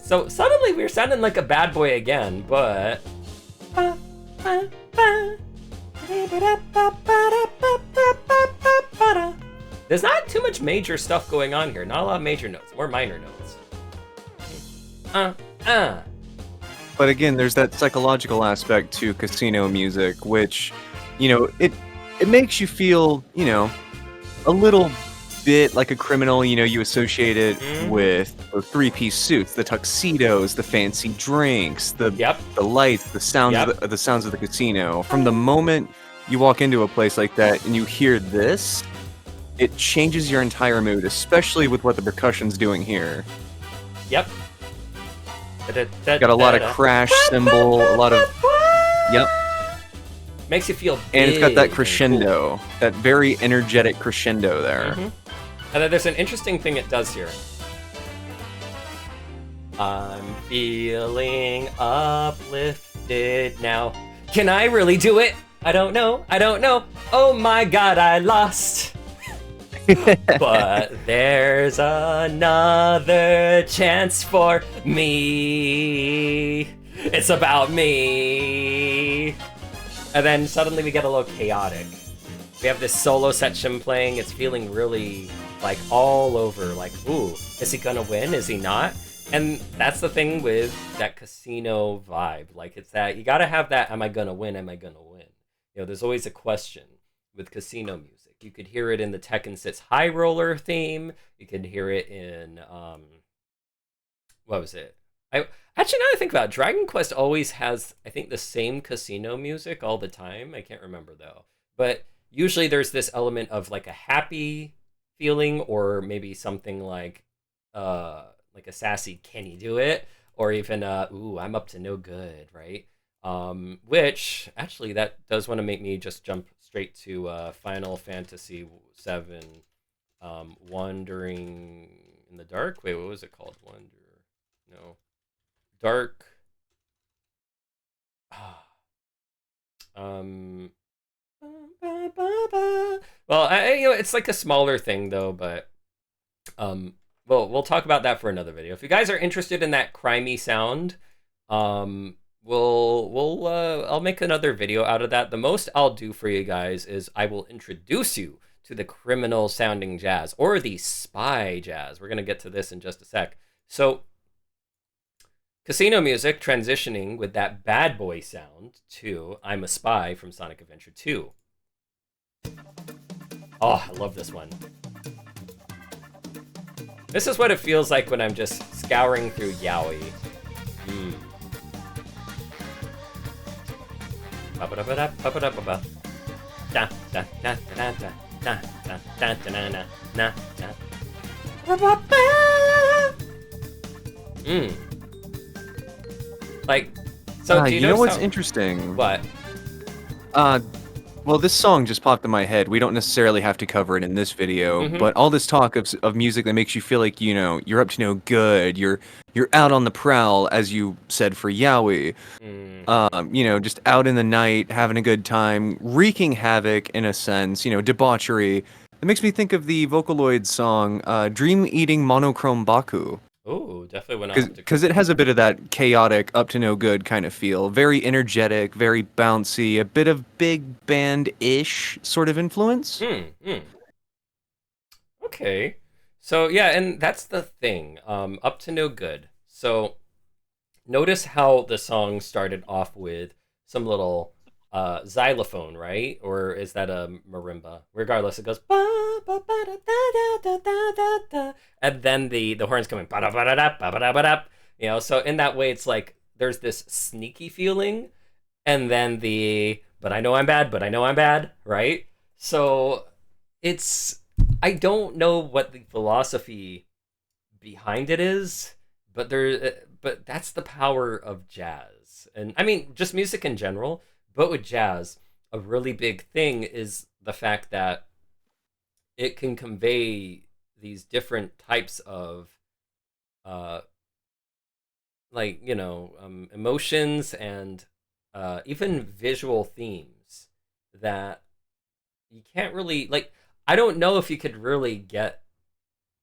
So suddenly we're sounding like a bad boy again, but there's not too much major stuff going on here. Not a lot of major notes, more minor notes. But again, there's that psychological aspect to casino music, which, it makes you feel, a little bit like a criminal. You associate it with the three-piece suits, the tuxedos, the fancy drinks, the lights, the sounds the sounds of the casino. From the moment you walk into a place like that and you hear this, it changes your entire mood, especially with what the percussion's doing here. Yep. Got a lot of crash cymbal, a lot of makes you feel big, and it's got that crescendo, that very energetic crescendo there. And then there's an interesting thing it does here. I'm feeling uplifted now. Can I really do it? I don't know. Oh my god, I lost. But there's another chance for me. It's about me. And then suddenly we get a little chaotic. We have this solo section playing. It's feeling really like all over. Like, ooh, is he gonna win? Is he not? And that's the thing with that casino vibe. Like, it's that you gotta have that. Am I gonna win? Am I gonna win? There's always a question with casino music. You could hear it in the Tekken 6 High Roller theme. You could hear it in what was it? Actually, now that I think about it, Dragon Quest always has, I think, the same casino music all the time. I can't remember though. But usually there's this element of like a happy feeling, or maybe something like a sassy "Can you do it?" or even "Ooh, I'm up to no good," right? Which actually that does want to make me just jump straight to Final Fantasy VII, Wandering in the Dark. Wait, what was it called? Dark. Well, it's like a smaller thing though, but we'll talk about that for another video. If you guys are interested in that crimey sound, I'll make another video out of that. The most I'll do for you guys is I will introduce you to the criminal sounding jazz, or the spy jazz. We're gonna get to this in just a sec. So casino music transitioning with that bad boy sound to I'm a Spy from Sonic Adventure 2. Oh, I love this one. This is what it feels like when I'm just scouring through yaoi. Mm. Ba-ba-da-ba-da, ba-ba-da-ba-ba. Da, da, da, da, da, da, da, da, da, na, na, na, na. Ba-ba-ba. Mm. Like, so do you You know notice what's how... interesting? What? Uh, well, this song just popped in my head. We don't necessarily have to cover it in this video, Mm-hmm. but all this talk of music that makes you feel like, you're up to no good, you're out on the prowl, as you said for Yowie. Mm-hmm. Just out in the night, having a good time, wreaking havoc in a sense, debauchery. It makes me think of the Vocaloid song, Dream Eating Monochrome Baku. Oh, definitely would not have to Because cover it has that. a bit of that chaotic, up to no good kind of feel. Very energetic, very bouncy, a bit of big band ish sort of influence. Mm. Okay. So yeah, and that's the thing. Up to no good. So notice how the song started off with some little xylophone, right? Or is that a marimba? Regardless, it goes ba ba ba da da da da da da, and then the horns coming ba da ba da da ba ba da ba da. You know, so in that way, it's like there's this sneaky feeling, and then the but I know I'm bad, but I know I'm bad, right? So it's I don't know what the philosophy behind it is, but that's the power of jazz. And I mean just music in general, but with jazz, a really big thing is the fact that it can convey these different types of uh emotions and even visual themes that you can't really like. I don't know if you could really get.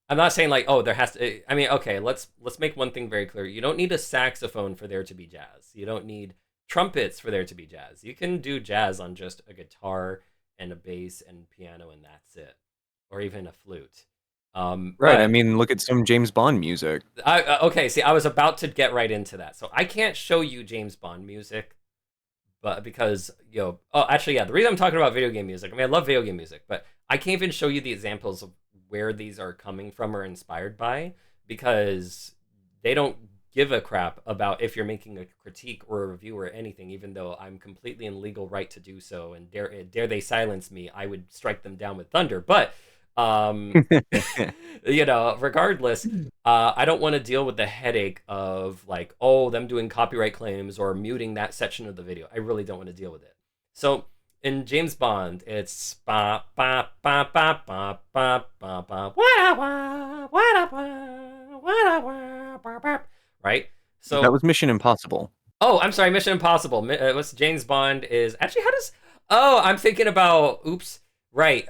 I'm not saying like, oh, there has to. I mean, okay, let's make one thing very clear. You don't need a saxophone for there to be jazz. You don't need trumpets for there to be jazz. You can do jazz on just a guitar and a bass and piano, and that's it, or even a flute. Right. I But mean, look at some James Bond music. okay, see, I was about to get right into that, so I can't show you James Bond music, but because oh, actually, yeah, the reason I'm talking about video game music, I mean, I love video game music, but I can't even show you the examples of where these are coming from or inspired by, because they don't give a crap about if you're making a critique or a review or anything, even though I'm completely in legal right to do so, and dare they silence me, I would strike them down with thunder. But um regardless, I don't want to deal with the headache of like, oh, them doing copyright claims or muting that section of the video. I really don't want to deal with it. So in James Bond, it's ba ba ba ba ba ba ba ba wah wah wah wah wah wah ba, right? That So was Mission Impossible. oh, I'm sorry, Mission Impossible. What's James Bond is actually how does oh I'm thinking about oops right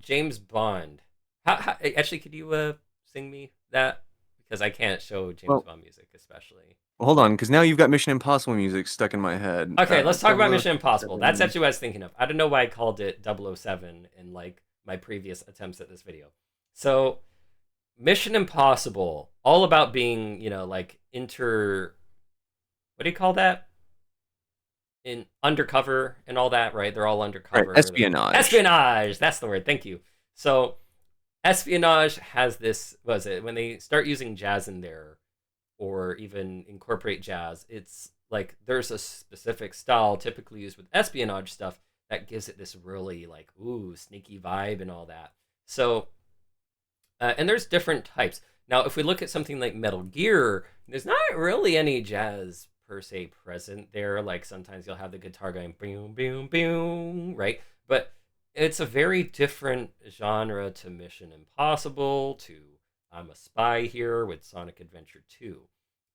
James Bond. How actually could you sing me that because I can't show James Well, Bond music especially. hold on, because now you've got Mission Impossible music stuck in my head. Okay, let's talk about Mission Impossible. That's 007. actually what I was thinking of. I don't know why I called it 007 in like my previous attempts at this video. So Mission Impossible, all about being, like what do you call that? In undercover and all that, right? They're all Right, undercover. espionage. Espionage, that's the word. Thank you. So espionage has this, was it when they start using jazz in there or even incorporate jazz, it's like there's a specific style typically used with espionage stuff that gives it this really like ooh sneaky vibe and all that. So and there's different types. Now, if we look at something like Metal Gear, there's not really any jazz per se present there. Like sometimes you'll have the guitar going boom, boom, boom, right? But it's a very different genre to Mission Impossible, to I'm a Spy here with Sonic Adventure 2.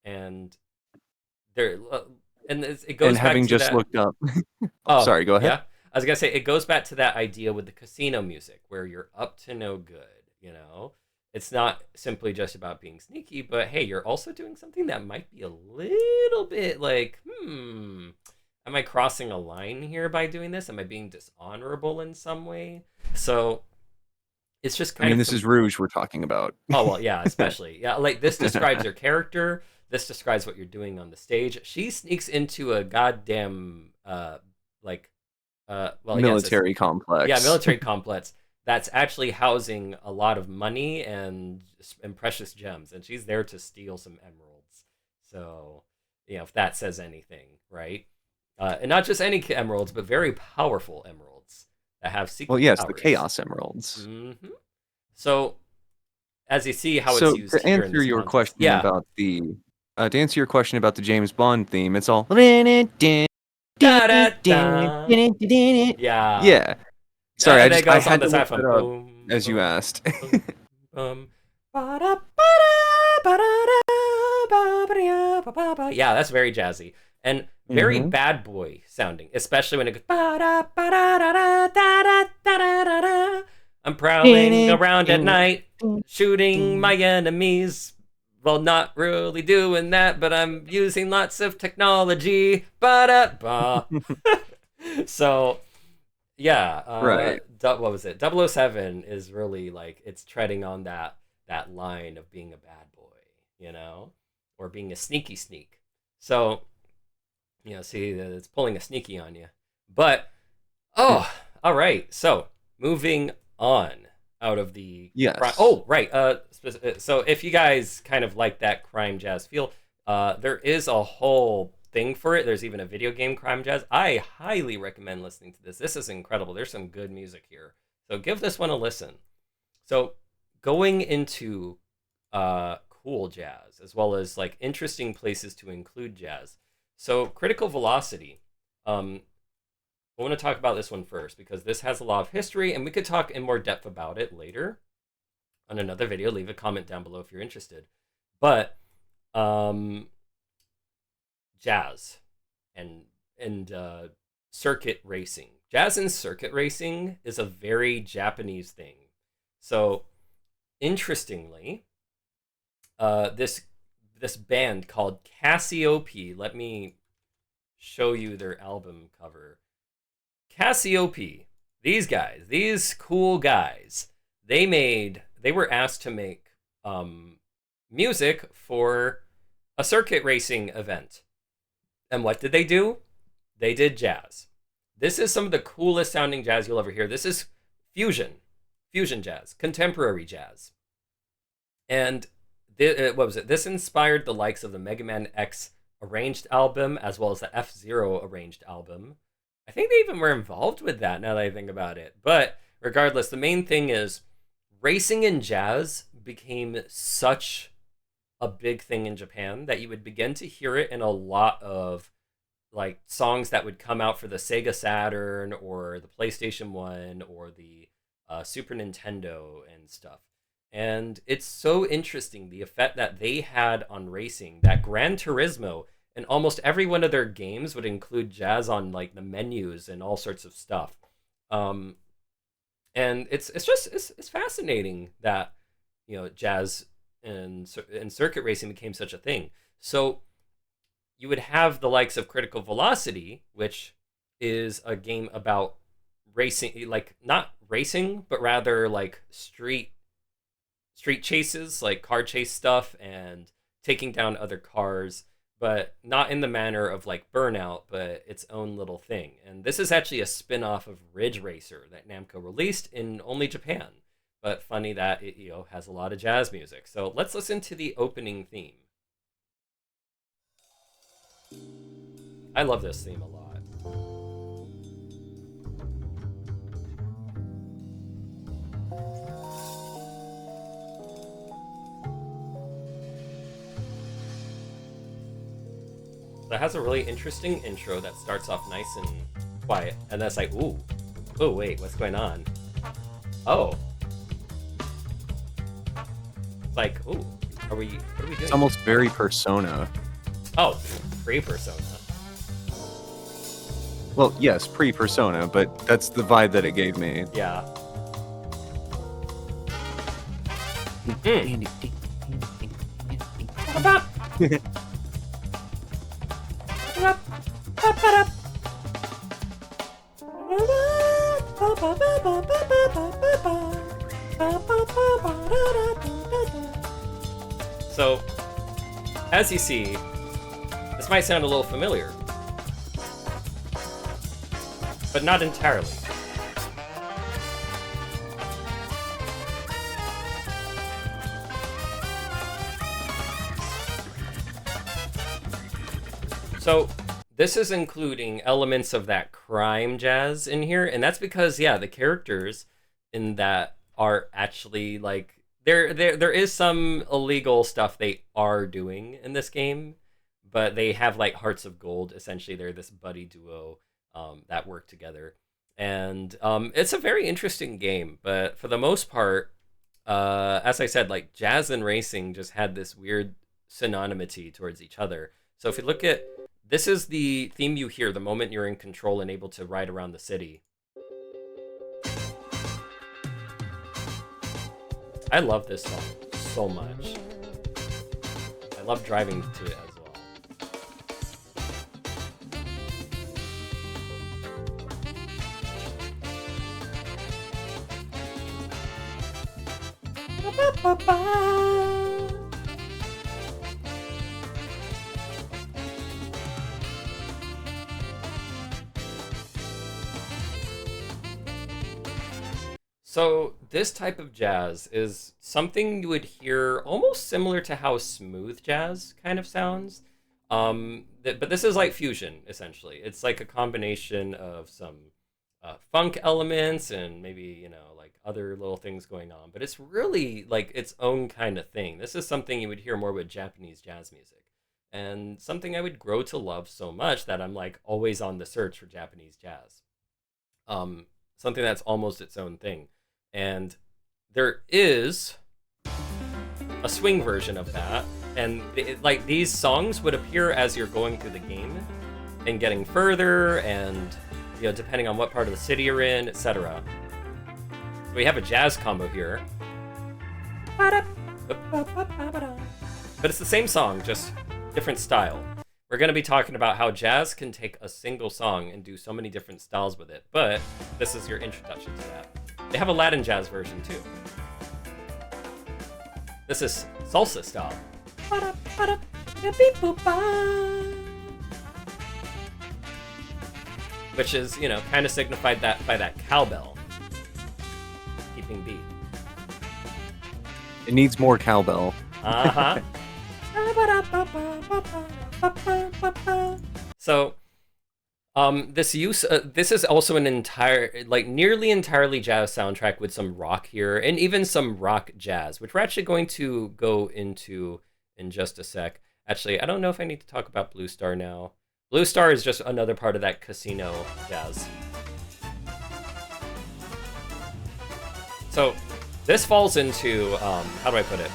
And there, and it And goes back having to just that. looked up. Oh, Oh, sorry, go ahead. yeah. I was gonna say it goes back to that idea with the casino music where you're up to no good. It's not simply just about being sneaky, but hey, you're also doing something that might be a little bit like, am I crossing a line here by doing this? Am I being dishonorable in some way? So it's just I kind mean, of this is Rouge we're talking about. oh well, yeah, especially. Yeah, like this describes your character, this describes what you're doing on the stage. She sneaks into a goddamn like well, yes, it's Military yeah, complex. military complex that's actually housing a lot of money and precious gems, and she's there to steal some emeralds. So, if that says anything, right? And not just any emeralds, but very powerful emeralds that have Well, secret yes, the powers. Chaos Emeralds. So, as you see how it's So used to here in answer this your context, question yeah. about the to answer your question about the James Bond theme, it's all Da da da. Yeah. yeah. Sorry, And it I goes on had the to look saxophone. that up Boom, as you boom, asked. boom, boom. Ba-da, ba-da, ba-da-da, ba-ba-da, ba-ba-ba. Yeah, that's very jazzy and very Mm-hmm. bad boy sounding, especially when it goes ba-da, ba-da-da-da, da-da, da-da-da-da. I'm prowling around at night, shooting my enemies. Well, not really doing that, but I'm using lots of technology. Ba-da-ba. So yeah, Right. what was it? 007 is really like it's treading on that line of being a bad boy, or being a sneaky sneak. So, see, it's pulling a sneaky on you. But all right. So, moving on out of the crime. Yes. Oh, right. So if you guys kind of like that crime jazz feel, there is a whole thing for it. There's even a video game crime jazz. I highly recommend listening to this. This is incredible. There's some good music here. So give this one a listen. So going into cool jazz as well as like interesting places to include jazz. So critical velocity. I want to talk about this one first because this has a lot of history and we could talk in more depth about it later on another video. Leave a comment down below if you're interested. But jazz and circuit racing. Jazz and circuit racing is a very Japanese thing. So interestingly, this band called Cassiope. Let me show you their album cover. Cassiope. These guys, these cool guys, they were asked to make music for a circuit racing event. And what did they do? They did jazz. This is some of the coolest sounding jazz you'll ever hear. This is fusion jazz, contemporary jazz. And what was it? This inspired the likes of the Mega Man X arranged album as well as the F-Zero arranged album. I think they even were involved with that now that I think about it. But regardless, the main thing is racing in jazz became such a big thing in Japan that you would begin to hear it in a lot of like songs that would come out for the Sega Saturn or the PlayStation 1 or the Super Nintendo and stuff. And it's so interesting the effect that they had on racing, that Gran Turismo and almost every one of their games would include jazz on like the menus and all sorts of stuff. And it's fascinating that jazz and circuit racing became such a thing. So you would have the likes of Critical Velocity, which is a game about racing, like not racing, but rather like street chases, like car chase stuff and taking down other cars, but not in the manner of like Burnout, but its own little thing. And this is actually a spin-off of Ridge Racer that Namco released in only Japan. But funny that it has a lot of jazz music. So let's listen to the opening theme. I love this theme a lot. That has a really interesting intro that starts off nice and quiet, and that's like, ooh, oh wait, what's going on? Oh, it's like, ooh, what are we doing? It's almost very Persona. Oh, pre-Persona. Well, yes, pre-Persona, but that's the vibe that it gave me. Yeah. So, as you see, this might sound a little familiar, but not entirely. So this is including elements of that crime jazz in here, and that's because yeah, the characters in that are actually like there is some illegal stuff they are doing in this game, but they have like hearts of gold. Essentially, they're this buddy duo that work together, and it's a very interesting game. But for the most part, as I said, like jazz and racing just had this weird synonymity towards each other. So if you look at this is the theme you hear the moment you're in control and able to ride around the city. I love this song so much. I love driving to it as well. So this type of jazz is something you would hear almost similar to how smooth jazz kind of sounds. But this is like fusion essentially. It's like a combination of some funk elements and maybe like other little things going on. But it's really like its own kind of thing. This is something you would hear more with Japanese jazz music, and something I would grow to love so much that I'm like always on the search for Japanese jazz. Something that's almost its own thing. And there is a swing version of that, and like these songs would appear as you're going through the game and getting further, and depending on what part of the city you're in, etc. So we have a jazz combo here, but it's the same song, just different style. We're going to be talking about how jazz can take a single song and do so many different styles with it, but this is your introduction to that. They have a Latin jazz version too. This is salsa style. Which is, kind of signified that by that cowbell. Keeping beat. It needs more cowbell. Uh-huh. So, this is also an entire, like nearly entirely jazz soundtrack with some rock here, and even some rock jazz, which we're actually going to go into in just a sec. Actually, I don't know if I need to talk about Blue Star now. Blue Star is just another part of that casino jazz. So, this falls into, how do I put it?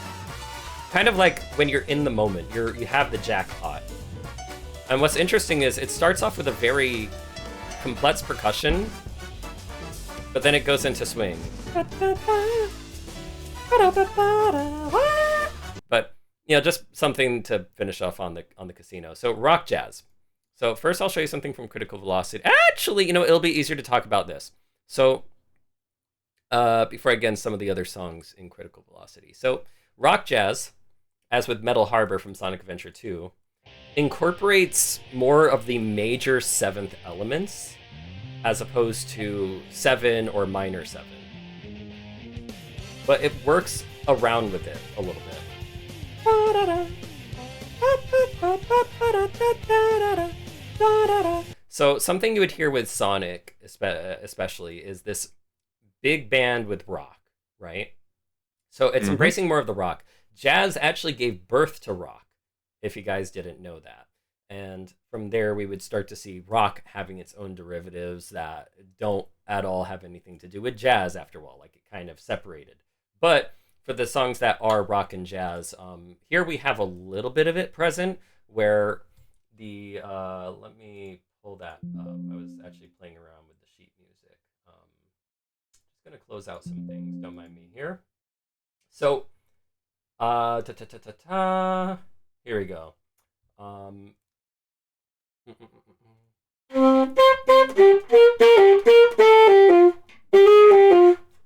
Kind of like when you're in the moment, you have the jackpot. And what's interesting is it starts off with a very complex percussion, but then it goes into swing. But just something to finish off on the casino. So rock jazz. So first I'll show you something from Critical Velocity. Actually, it'll be easier to talk about this. So before I get into some of the other songs in Critical Velocity. So rock jazz, as with Metal Harbor from Sonic Adventure 2, incorporates more of the major seventh elements as opposed to 7 or minor 7. But it works around with it a little bit. So something you would hear with Sonic especially is this big band with rock, right? So it's embracing more of the rock. Jazz actually gave birth to rock, if you guys didn't know that. And from there, we would start to see rock having its own derivatives that don't at all have anything to do with jazz after a while, like it kind of separated. But for the songs that are rock and jazz, here we have a little bit of it present where the, let me pull that up. I was actually playing around with the sheet music. Just going to close out some things, don't mind me here. So, here we go.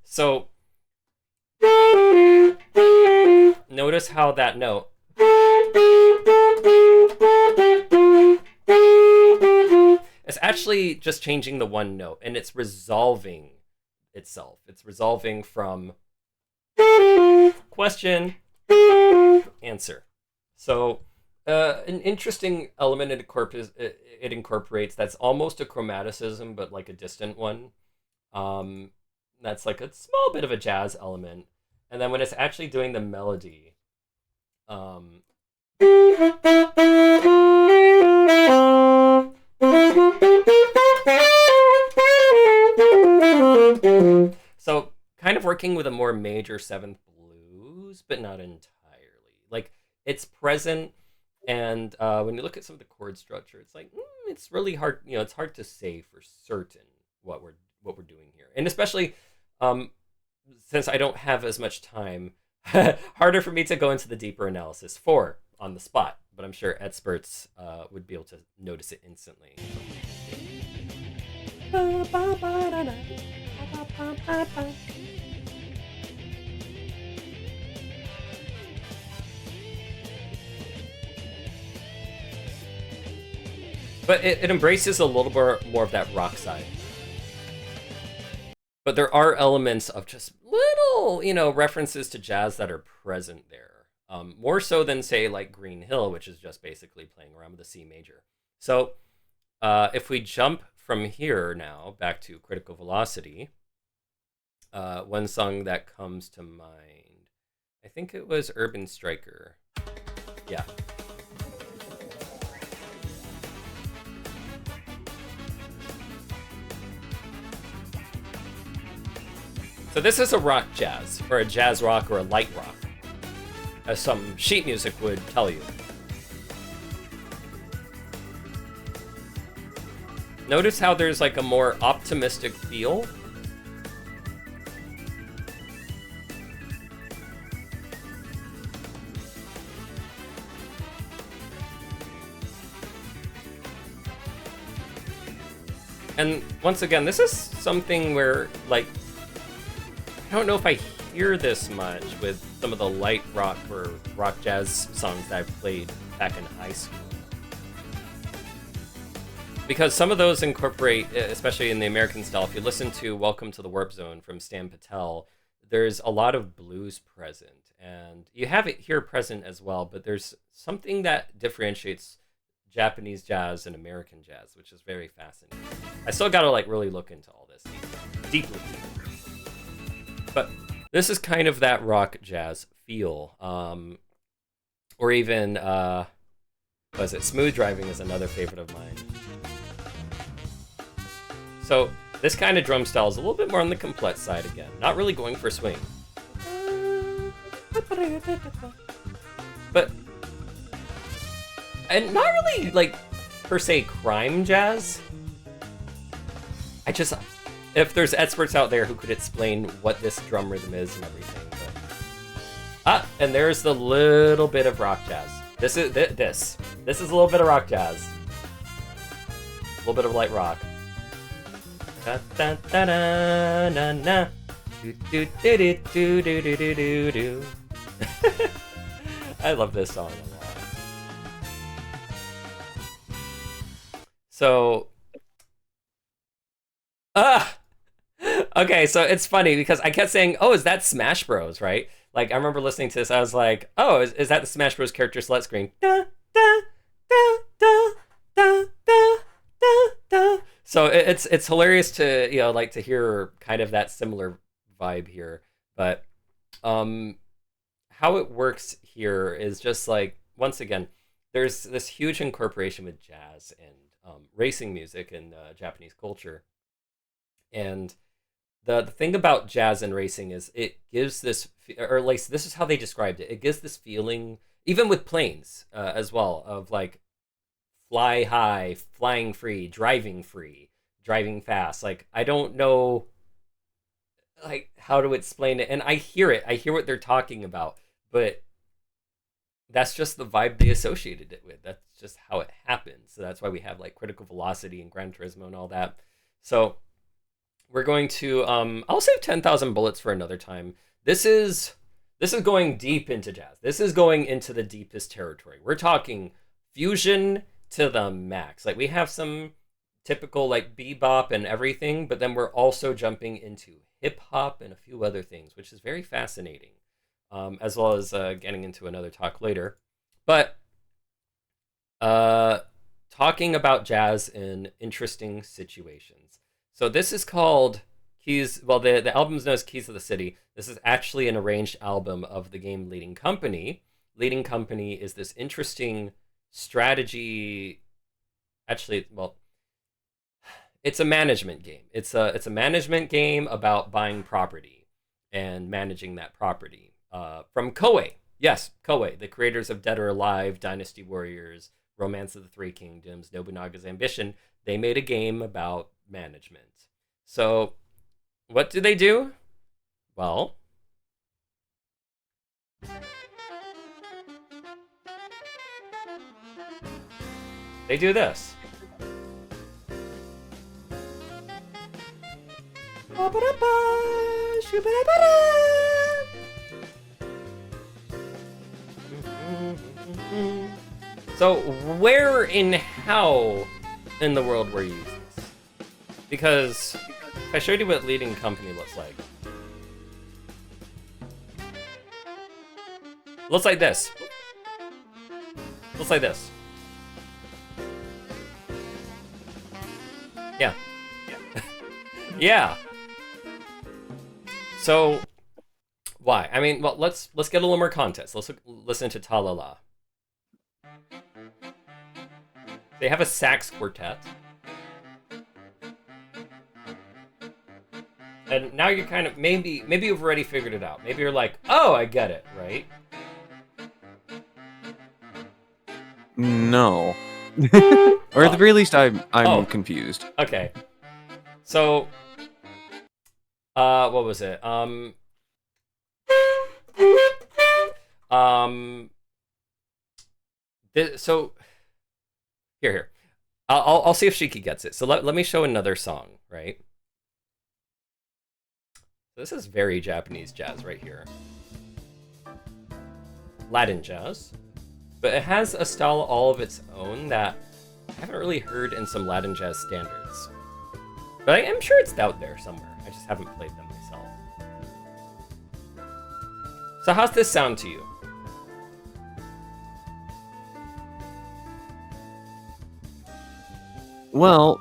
So notice how that note is actually just changing the one note, and it's resolving itself. It's resolving from question, answer. So an interesting element it incorporates that's almost a chromaticism, but like a distant one. Um, that's like a small bit of a jazz element, and then when it's actually doing the melody, um, so kind of working with a more major seventh blues, but not entirely. Like it's present, and when you look at some of the chord structure, it's like it's really hard. You know, it's hard to say for certain what we're doing here, and especially um, since I don't have as much time, harder for me to go into the deeper analysis for on the spot. But I'm sure experts would be able to notice it instantly. But it embraces a little more of that rock side. But there are elements of just little, references to jazz that are present there. More so than, say, like Green Hill, which is just basically playing around with the C major. So if we jump from here now back to Critical Velocity, one song that comes to mind, I think it was Urban Striker. Yeah. So this is a rock jazz, or a jazz rock, or a light rock, as some sheet music would tell you. Notice how there's like a more optimistic feel. And once again, this is something where, like, I don't know if I hear this much with some of the light rock or rock jazz songs that I've played back in high school. Because some of those incorporate, especially in the American style, if you listen to Welcome to the Warp Zone from Stan Patel, there's a lot of blues present. And you have it here present as well, but there's something that differentiates Japanese jazz and American jazz, which is very fascinating. I still gotta like really look into all this deeply. But this is kind of that rock jazz feel. Or even, was it Smooth Driving is another favorite of mine. So this kind of drum style is a little bit more on the complex side again. Not really going for swing. But, and not really like per se crime jazz. If there's experts out there who could explain what this drum rhythm is and everything. But... and there's the little bit of rock jazz. This is a little bit of rock jazz. A little bit of light rock. Da da da da na na. Do do do do do do do do do. I love this song a lot. So, okay, so it's funny because I kept saying, "Oh, is that Smash Bros?" Right? Like I remember listening to this, I was like, "Oh, is that the Smash Bros character select screen?" Da da da da da da da da. So it's hilarious to like to hear kind of that similar vibe here, but how it works here is just like once again, there's this huge incorporation with jazz and racing music in Japanese culture, and the thing about jazz and racing is it gives this, or at least this is how they described it. It gives this feeling, even with planes as well, of like fly high, flying free, driving fast. Like I don't know like how to explain it, and I hear it. I hear what they're talking about, but that's just the vibe they associated it with. That's just how it happens. So that's why we have like Critical Velocity and Gran Turismo and all that. So we're going to I'll save 10,000 bullets for another time. This is going deep into jazz. This is going into the deepest territory. We're talking fusion to the max. Like we have some typical like bebop and everything, but then we're also jumping into hip hop and a few other things, which is very fascinating. As well as getting into another talk later. But Uh, talking about jazz in interesting situations. So this is called Keys. Well, the album's known as Keys of the City. This is actually an arranged album of the game Leading Company. Leading Company is this interesting strategy. Actually, well, it's a management game. It's a management game about buying property and managing that property. From Koei, yes, Koei, the creators of Dead or Alive, Dynasty Warriors, Romance of the Three Kingdoms, Nobunaga's Ambition. They made a game about management. So, what do they do? Well, they do this. So, where and how in the world were you using this? Because if I showed you what Leading Company looks like this. Looks like this. Yeah. Yeah. So, why? I mean, well, let's get a little more context. Let's listen to Ta La La. They have a sax quartet. And now you're kind of maybe you've already figured it out. Maybe you're like, "Oh, I get it," right? No. Or at the Oh, very least, I'm oh, confused. okay. So, what was it? Um, so here. I'll see if Shiki gets it. So let me show another song, right? This is very Japanese jazz right here. Latin jazz. But it has a style all of its own that I haven't really heard in some Latin jazz standards. But I am sure it's out there somewhere. I just haven't played them myself. So how's this sound to you? Well,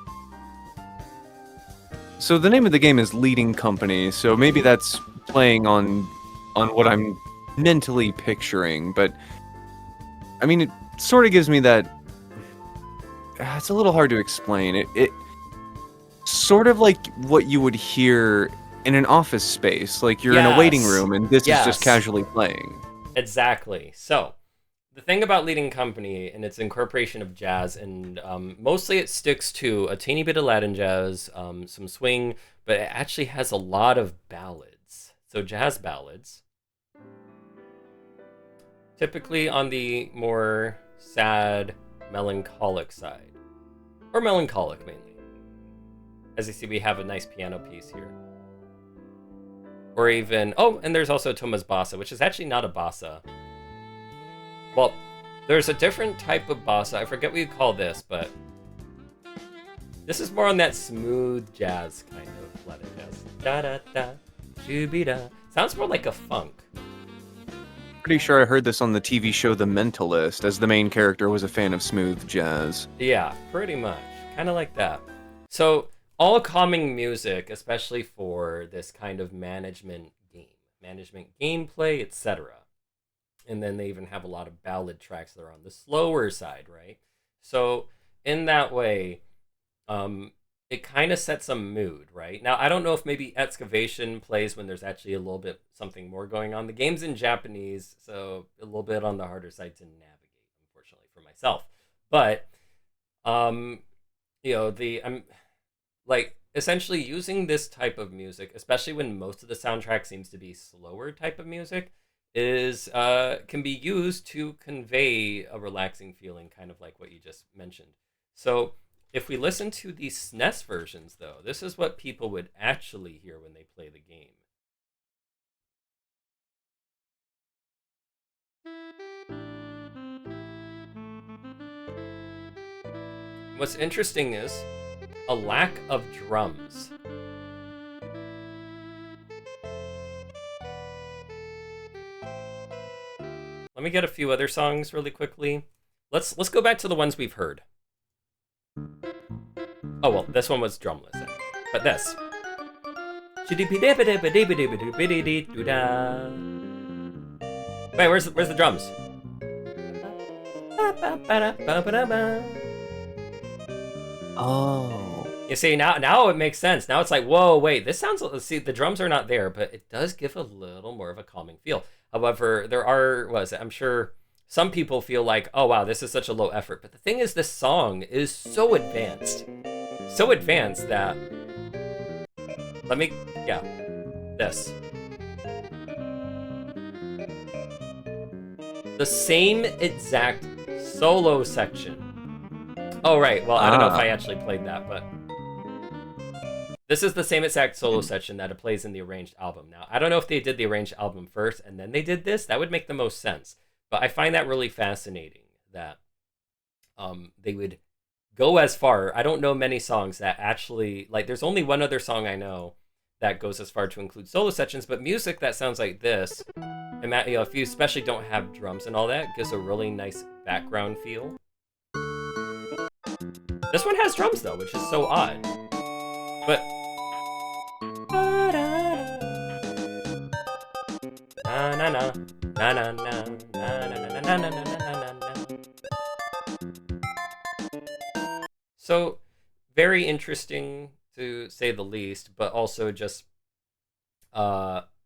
so the name of the game is Leading Company, so maybe that's playing on what I'm mentally picturing, but I mean, it sort of gives me that. It's a little hard to explain. It sort of like what you would hear in an office space, like you're in a waiting Yes. room and this is just Yes. casually playing. Exactly. So, the thing about Leading Company and its incorporation of jazz, and mostly it sticks to a teeny bit of Latin jazz, some swing, but it actually has a lot of ballads. So, jazz ballads, typically on the more sad, melancholic side, or melancholic mainly. As you see, we have a nice piano piece here. Or even, oh, and there's also Thomas Bossa, which is actually not a bossa. Well, there's a different type of bossa. I forget what you call this, but this is more on that smooth jazz kind of Latin jazz. Da da da, shooby da. Sounds more like a funk. Pretty sure I heard this on the TV show The Mentalist, as the main character was a fan of smooth jazz. Yeah, pretty much. Kind of like that. So, all calming music, especially for this kind of management gameplay, etc. And then they even have a lot of ballad tracks that are on the slower side, right? So, in that way, it kind of sets a mood, right? Now, I don't know if maybe excavation plays when there's actually a little bit something more going on. The game's in Japanese, so a little bit on the harder side to navigate, unfortunately, for myself. But um, I'm like essentially using this type of music, especially when most of the soundtrack seems to be slower type of music, is can be used to convey a relaxing feeling, kind of like what you just mentioned. So if we listen to the SNES versions, though, this is what people would actually hear when they play the game. What's interesting is a lack of drums. Let me get a few other songs really quickly. Let's go back to the ones we've heard. Oh well, this one was drumless, but this. Wait, where's the drums? Oh. You see, now it makes sense. Now it's like, whoa, wait, this sounds. See, the drums are not there, but it does give a little more of a calming feel. However, there are, I'm sure some people feel like, oh wow, this is such a low effort. But the thing is, this song is so advanced that yeah, this. The same exact solo section. Oh right, well I don't know if I actually played that, but this is the same exact solo section that it plays in the arranged album. Now, I don't know if they did the arranged album first and then they did this. That would make the most sense. But I find that really fascinating that they would go as far. I don't know many songs that actually, like, there's only one other song I know that goes as far to include solo sections, but music that sounds like this, and you know, if you especially don't have drums and all that, gives a really nice background feel. This one has drums though, which is so odd. But na na na na na na na na na na na na. So very interesting to say the least, but also just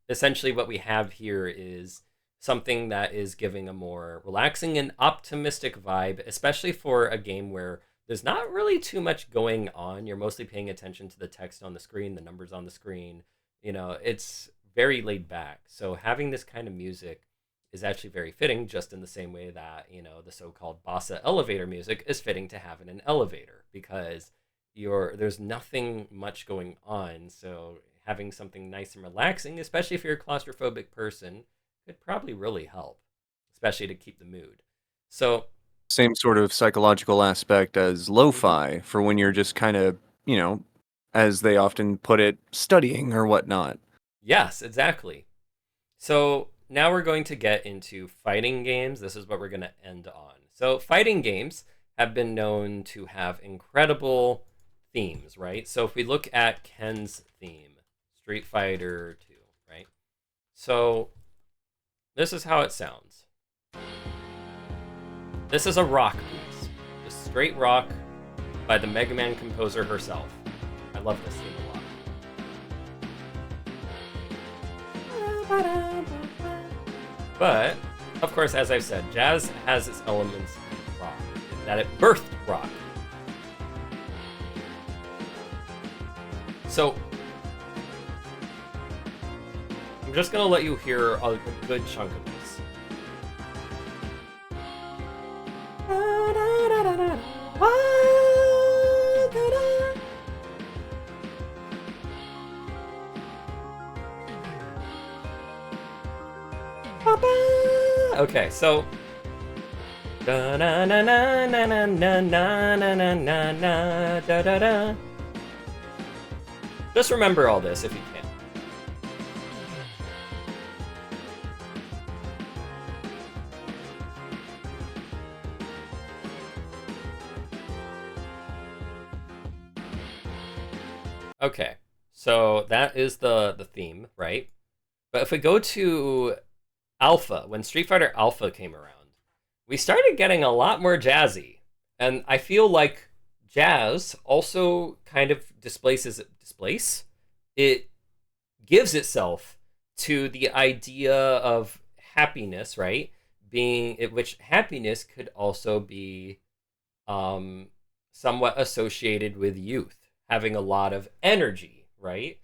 essentially what we have here is something that is giving a more relaxing and optimistic vibe, especially for a game where there's not really too much going on. You're mostly paying attention to the text on the screen, the numbers on the screen. You know, it's very laid back. So having this kind of music is actually very fitting, just in the same way that, you know, the so-called bossa elevator music is fitting to have in an elevator, because there's nothing much going on. So having something nice and relaxing, especially if you're a claustrophobic person, could probably really help, especially to keep the mood. So Same sort of psychological aspect as lo-fi for when you're just kind of, as they often put it, studying or whatnot. yes, exactly. So now we're going to get into fighting games. This is what we're going to end on. So fighting games have been known to have incredible themes, right? So if we look at Ken's theme, Street Fighter 2, right? So this is how it sounds. This is a rock piece, just straight rock by the Mega Man composer herself. I love this theme a lot. But, of course, as I've said, jazz has its elements in rock, that it birthed rock. So, I'm just going to let you hear a good chunk of this. Okay, so just remember all this if you can. Okay, so that is the theme, right? But if we go to Alpha, when Street Fighter Alpha came around, we started getting a lot more jazzy. And I feel like jazz also kind of it gives itself to the idea of happiness, right? Which happiness could also be somewhat associated with youth, having a lot of energy, right?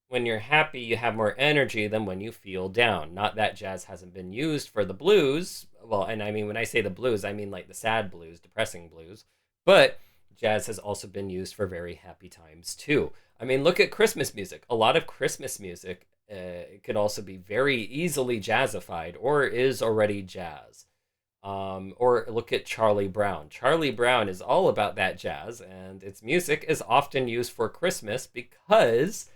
When you're happy, you have more energy than when you feel down. Not that jazz hasn't been used for the blues. Well, and I mean, when I say the blues, I mean like the sad blues, depressing blues. But jazz has also been used for very happy times too. I mean, look at Christmas music. A lot of Christmas music could also be very easily jazzified or is already jazz. Or look at Charlie Brown. Charlie Brown is all about that jazz, and its music is often used for Christmas because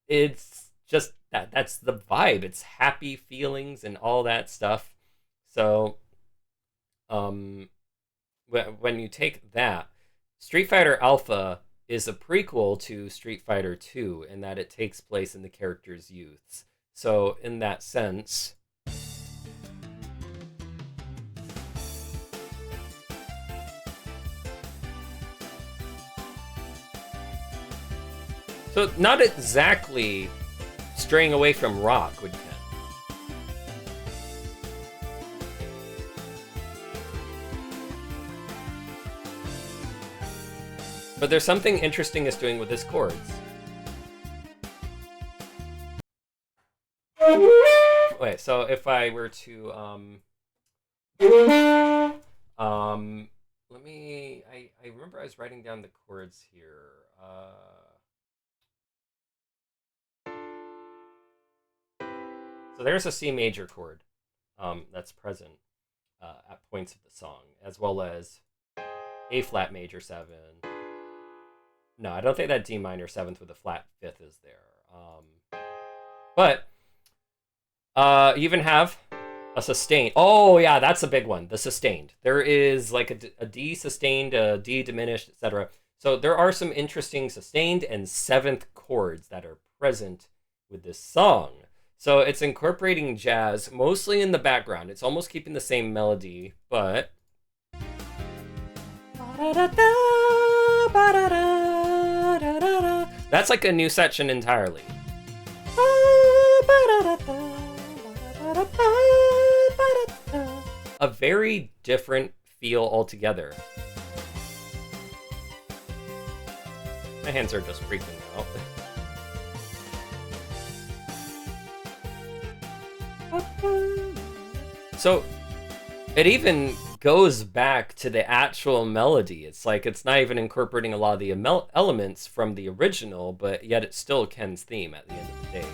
it's just that's the vibe. It's happy feelings and all that stuff. So um, when you take that, Street Fighter Alpha is a prequel to Street Fighter 2 in that it takes place in the character's youths. So, in that sense, so not exactly straying away from rock, would Ken. But there's something interesting it's doing with his chords. Wait, so if I were to let me I remember I was writing down the chords here. So there's a C major chord that's present at points of the song, as well as A flat major 7. No, I don't think that D minor 7th with a flat 5th is there. But you even have a sustained. Oh yeah, that's a big one. The sustained. There is like a D sustained, a D diminished, etc. So there are some interesting sustained and 7th chords that are present with this song. So it's incorporating jazz mostly in the background. It's almost keeping the same melody, but that's like a new section entirely. A very different feel altogether. My hands are just freaking out. So it even goes back to the actual melody. It's like it's not even incorporating a lot of the elements from the original, but yet it's still Ken's theme at the end of the day.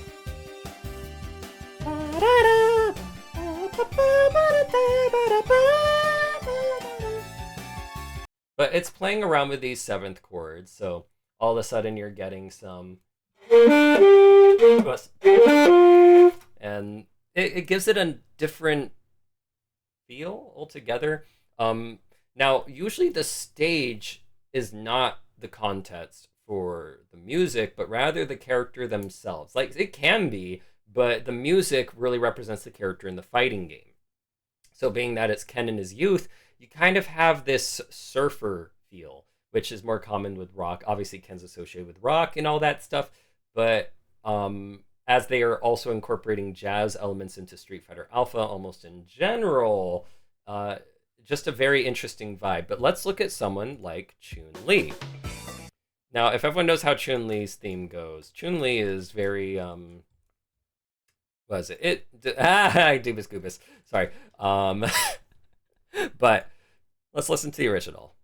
But it's playing around with these 7th chords, so all of a sudden you're getting some, and it gives it a different feel altogether. Now, usually the stage is not the context for the music, but rather the character themselves. Like, it can be, but the music really represents the character in the fighting game. So being that it's Ken in his youth, you kind of have this surfer feel, which is more common with rock. Obviously, Ken's associated with rock and all that stuff, but as they are also incorporating jazz elements into Street Fighter Alpha almost in general, just a very interesting vibe. But let's look at someone like Chun-Li. Now, if everyone knows how Chun-Li's theme goes, Chun-Li is very, what is it? Dubus Goobus. Sorry. But let's listen to the original.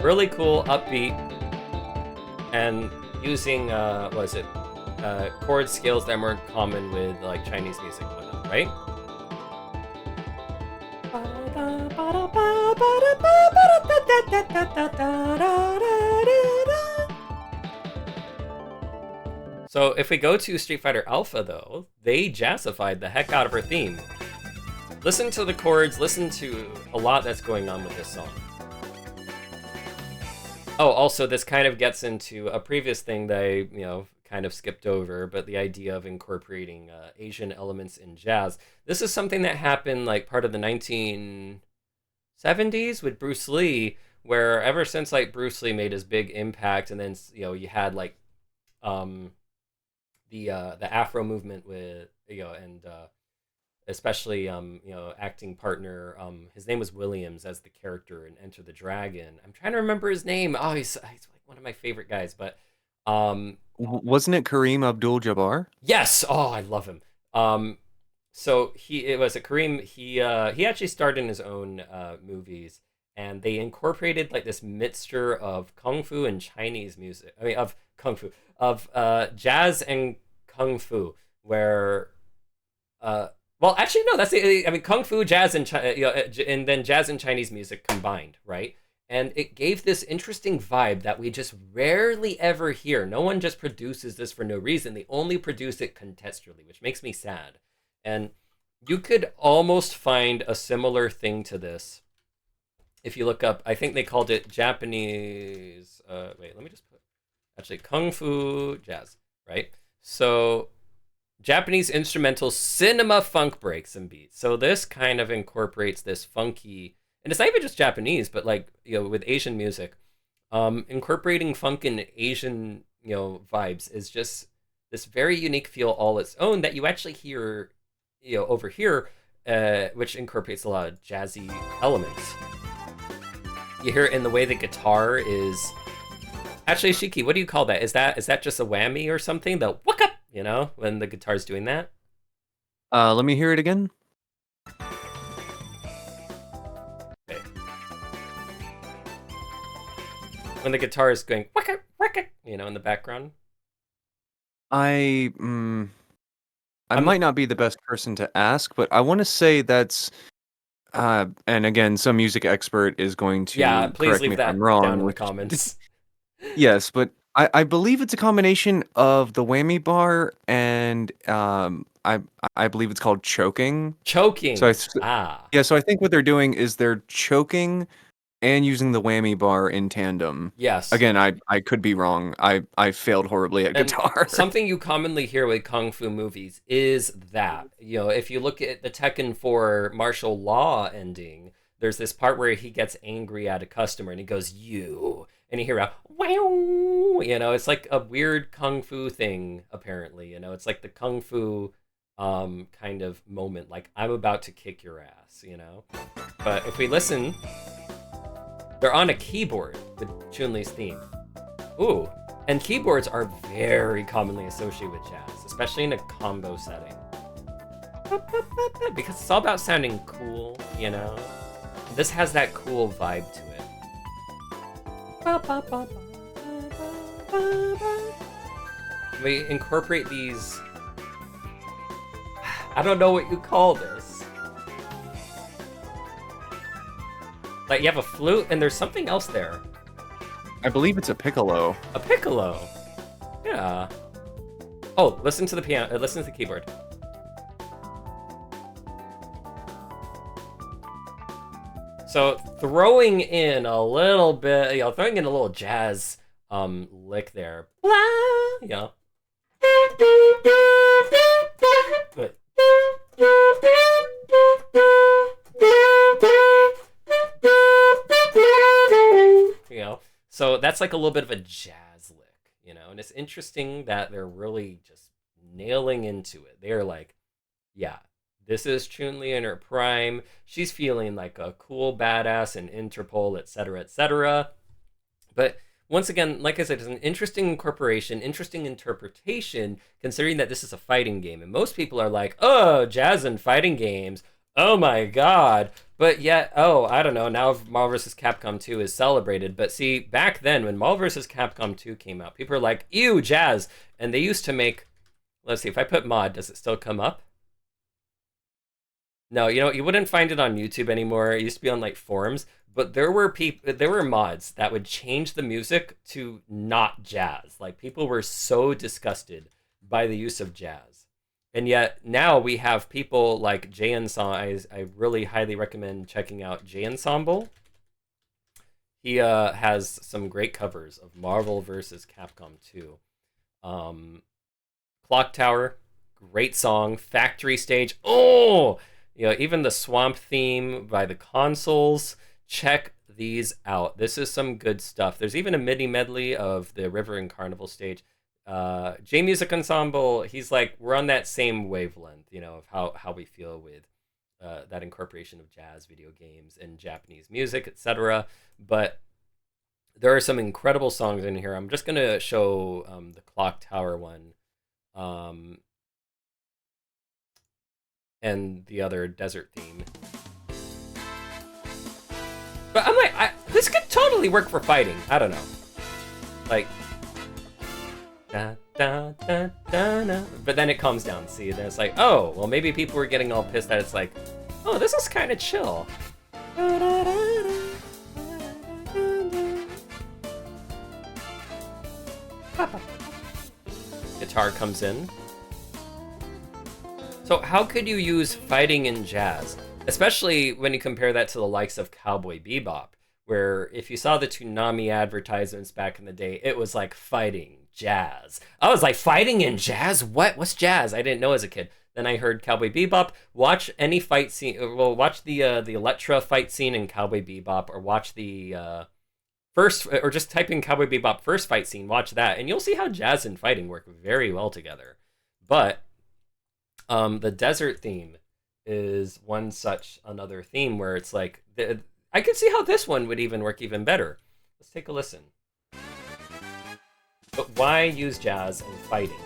Really cool, upbeat, and using chord scales that are more common with like Chinese music and whatnot, right? So if we go to Street Fighter Alpha, though, they jazzified the heck out of her theme. Listen to the chords, listen to a lot that's going on with this song. Oh, also, this kind of gets into a previous thing that I, kind of skipped over, but the idea of incorporating Asian elements in jazz. This is something that happened like part of the 1970s with Bruce Lee, where ever since like Bruce Lee made his big impact, and then you had like the Afro movement with and especially acting partner, his name was Williams as the character in Enter the Dragon. I'm trying to remember his name. Oh, he's like one of my favorite guys, but wasn't it Kareem Abdul-Jabbar? Yes. Oh, I love him. So it was a Kareem. He actually starred in his own movies, and they incorporated like this mixture of kung fu and Chinese music. I mean, of kung fu, of jazz and kung fu, where well, actually, no. That's I mean, kung fu, jazz, and and then jazz and Chinese music combined, right? And it gave this interesting vibe that we just rarely ever hear. No one just produces this for no reason. They only produce it contextually, which makes me sad. And you could almost find a similar thing to this if you look up. I think they called it Japanese. Wait, let me just put actually Kung Fu Jazz, right? So Japanese instrumental cinema funk breaks and beats. So this kind of incorporates this funky, and it's not even just Japanese, but like, with Asian music, incorporating funk and Asian, vibes is just this very unique feel all its own that you actually hear, over here, which incorporates a lot of jazzy elements. You hear it in the way the guitar is. Actually, Shiki, what do you call that? Is that just a whammy or something? The whack up, when the guitar's doing that? Let me hear it again. Okay. When the guitar is going whack up, in the background. I might not be the best person to ask, but I want to say that's and again, some music expert is going to Please correct me leave if that I'm wrong. down in the comments. Yes, but I believe it's a combination of the whammy bar and I believe it's called choking. Choking. So so I think what they're doing is they're choking and using the whammy bar in tandem. Yes. Again, I could be wrong. I failed horribly at guitar. Something you commonly hear with kung fu movies is that, if you look at the Tekken 4 martial law ending, there's this part where he gets angry at a customer and he goes, "You," and you hear a wow, it's like a weird kung fu thing, apparently. It's like the kung fu kind of moment, like I'm about to kick your ass, But if we listen, they're on a keyboard with Chun-Li's theme. Ooh, and keyboards are very commonly associated with jazz, especially in a combo setting. Because it's all about sounding cool, This has that cool vibe to it. We incorporate these. I don't know what you call this. Like, you have a flute and there's something else there. I believe it's a piccolo. A piccolo. Yeah. Oh, listen to the piano. Listen to the keyboard. So throwing in a little bit, throwing in a little jazz lick there. But so that's like a little bit of a jazz lick, and it's interesting that they're really just nailing into it. They're like, yeah, this is Chun-Li in her prime. She's feeling like a cool badass in Interpol, etc., etc. But once again, like I said, it's an interesting incorporation, interesting interpretation, considering that this is a fighting game. And most people are like, oh, jazz and fighting games. Oh my god. But yet, I don't know, now Marvel vs. Capcom 2 is celebrated. But see, back then, when Marvel vs. Capcom 2 came out, people were like, ew, jazz. And they used to make, let's see, if I put mod, does it still come up? No, you wouldn't find it on YouTube anymore. It used to be on like forums. But there were mods that would change the music to not jazz. Like, people were so disgusted by the use of jazz. And yet now we have people like J Ensemble. I really highly recommend checking out J Ensemble. He has some great covers of Marvel vs. Capcom 2. Clock Tower, great song. Factory Stage, even the Swamp theme by the Consoles. Check these out. This is some good stuff. There's even a MIDI medley of the River and Carnival stage. J Music Ensemble, he's like, we're on that same wavelength, of how we feel with that incorporation of jazz, video games, and Japanese music, etc. But there are some incredible songs in here. I'm just going to show the Clock Tower one and the other desert theme. But I'm like, this could totally work for fighting. I don't know. Like, da, da, da, da, da. But then it calms down. See, then it's like, oh, well, maybe people were getting all pissed that it's like, oh, this is kind of chill. Guitar comes in. So how could you use fighting in jazz? Especially when you compare that to the likes of Cowboy Bebop, where if you saw the Toonami advertisements back in the day, it was like fighting jazz. I was like, fighting in jazz? What? What's jazz? I didn't know as a kid. Then I heard Cowboy Bebop. Watch any fight scene. Well, watch the Elektra fight scene in Cowboy Bebop, or watch the first, or just type in Cowboy Bebop first fight scene. Watch that, and you'll see how jazz and fighting work very well together. But the desert theme is one such another theme where it's like I could see how this one would even work even better. Let's take a listen. But why use jazz and fighting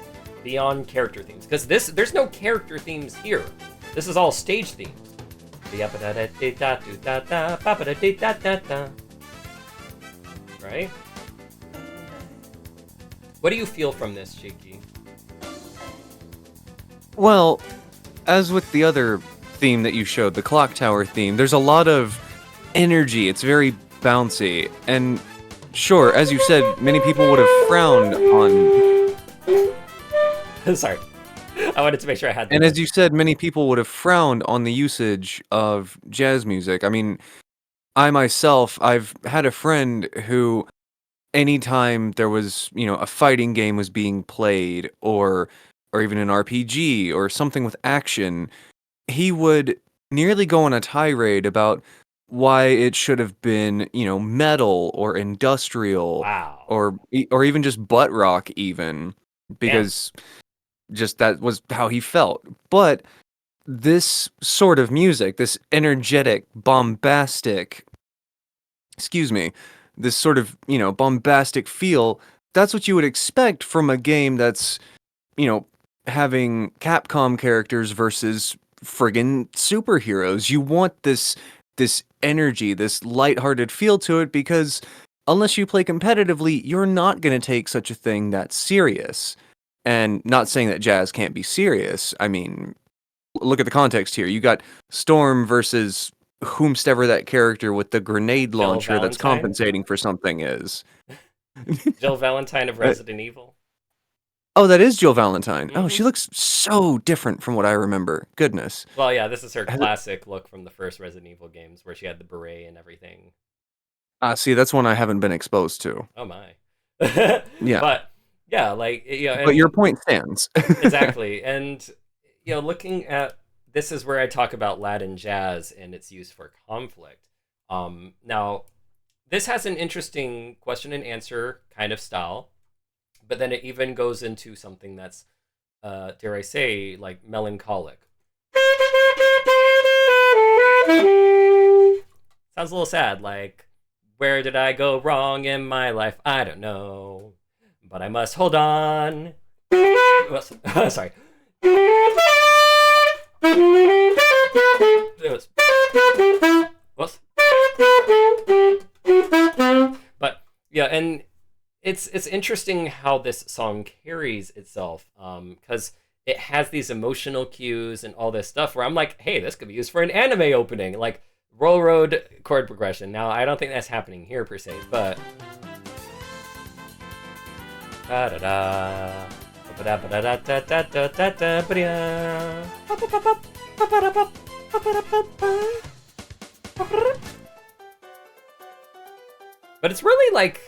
beyond character themes? Because there's no character themes here. This is all stage themes. Right? What do you feel from this, Cheeky? Well, as with the other theme that you showed, the clock tower theme, there's a lot of energy. It's very bouncy. And sure, as you said, many people would have frowned on... Sorry. I wanted to make sure I had that. And as you said, many people would have frowned on the usage of jazz music. I mean, I myself, I've had a friend who, anytime there was, a fighting game was being played, or even an RPG or something with action, he would nearly go on a tirade about why it should have been, metal or industrial, Wow. or even just butt rock even, because just that was how he felt. But this sort of music, this energetic, bombastic, this sort of, bombastic feel, that's what you would expect from a game that's, having Capcom characters versus friggin' superheroes. You want this energy, this lighthearted feel to it, because unless you play competitively, you're not going to take such a thing that serious. And not saying that jazz can't be serious. I mean, look at the context here. You got Storm versus whomstever that character with the grenade Jill launcher that's Valentine? compensating for something is. Jill Valentine of Resident Evil. Oh, that is Jill Valentine. Oh, Mm-hmm. she looks so different from what I remember. Goodness. Well, yeah, this is her classic look from the first Resident Evil games, where she had the beret and everything. See, that's one I haven't been exposed to. Oh my. Yeah. But yeah, like But your point stands. exactly, and looking at this is where I talk about Latin jazz and its use for conflict. Now, this has an interesting question and answer kind of style, but then it even goes into something that's, dare I say, like melancholic. Sounds a little sad, like, where did I go wrong in my life? I don't know, but I must hold on. Sorry. What? But yeah, and it's interesting how this song carries itself, because it has these emotional cues and all this stuff where I'm like, hey, this could be used for an anime opening, like Roll Road chord progression. Now, I don't think that's happening here per se, but but it's really like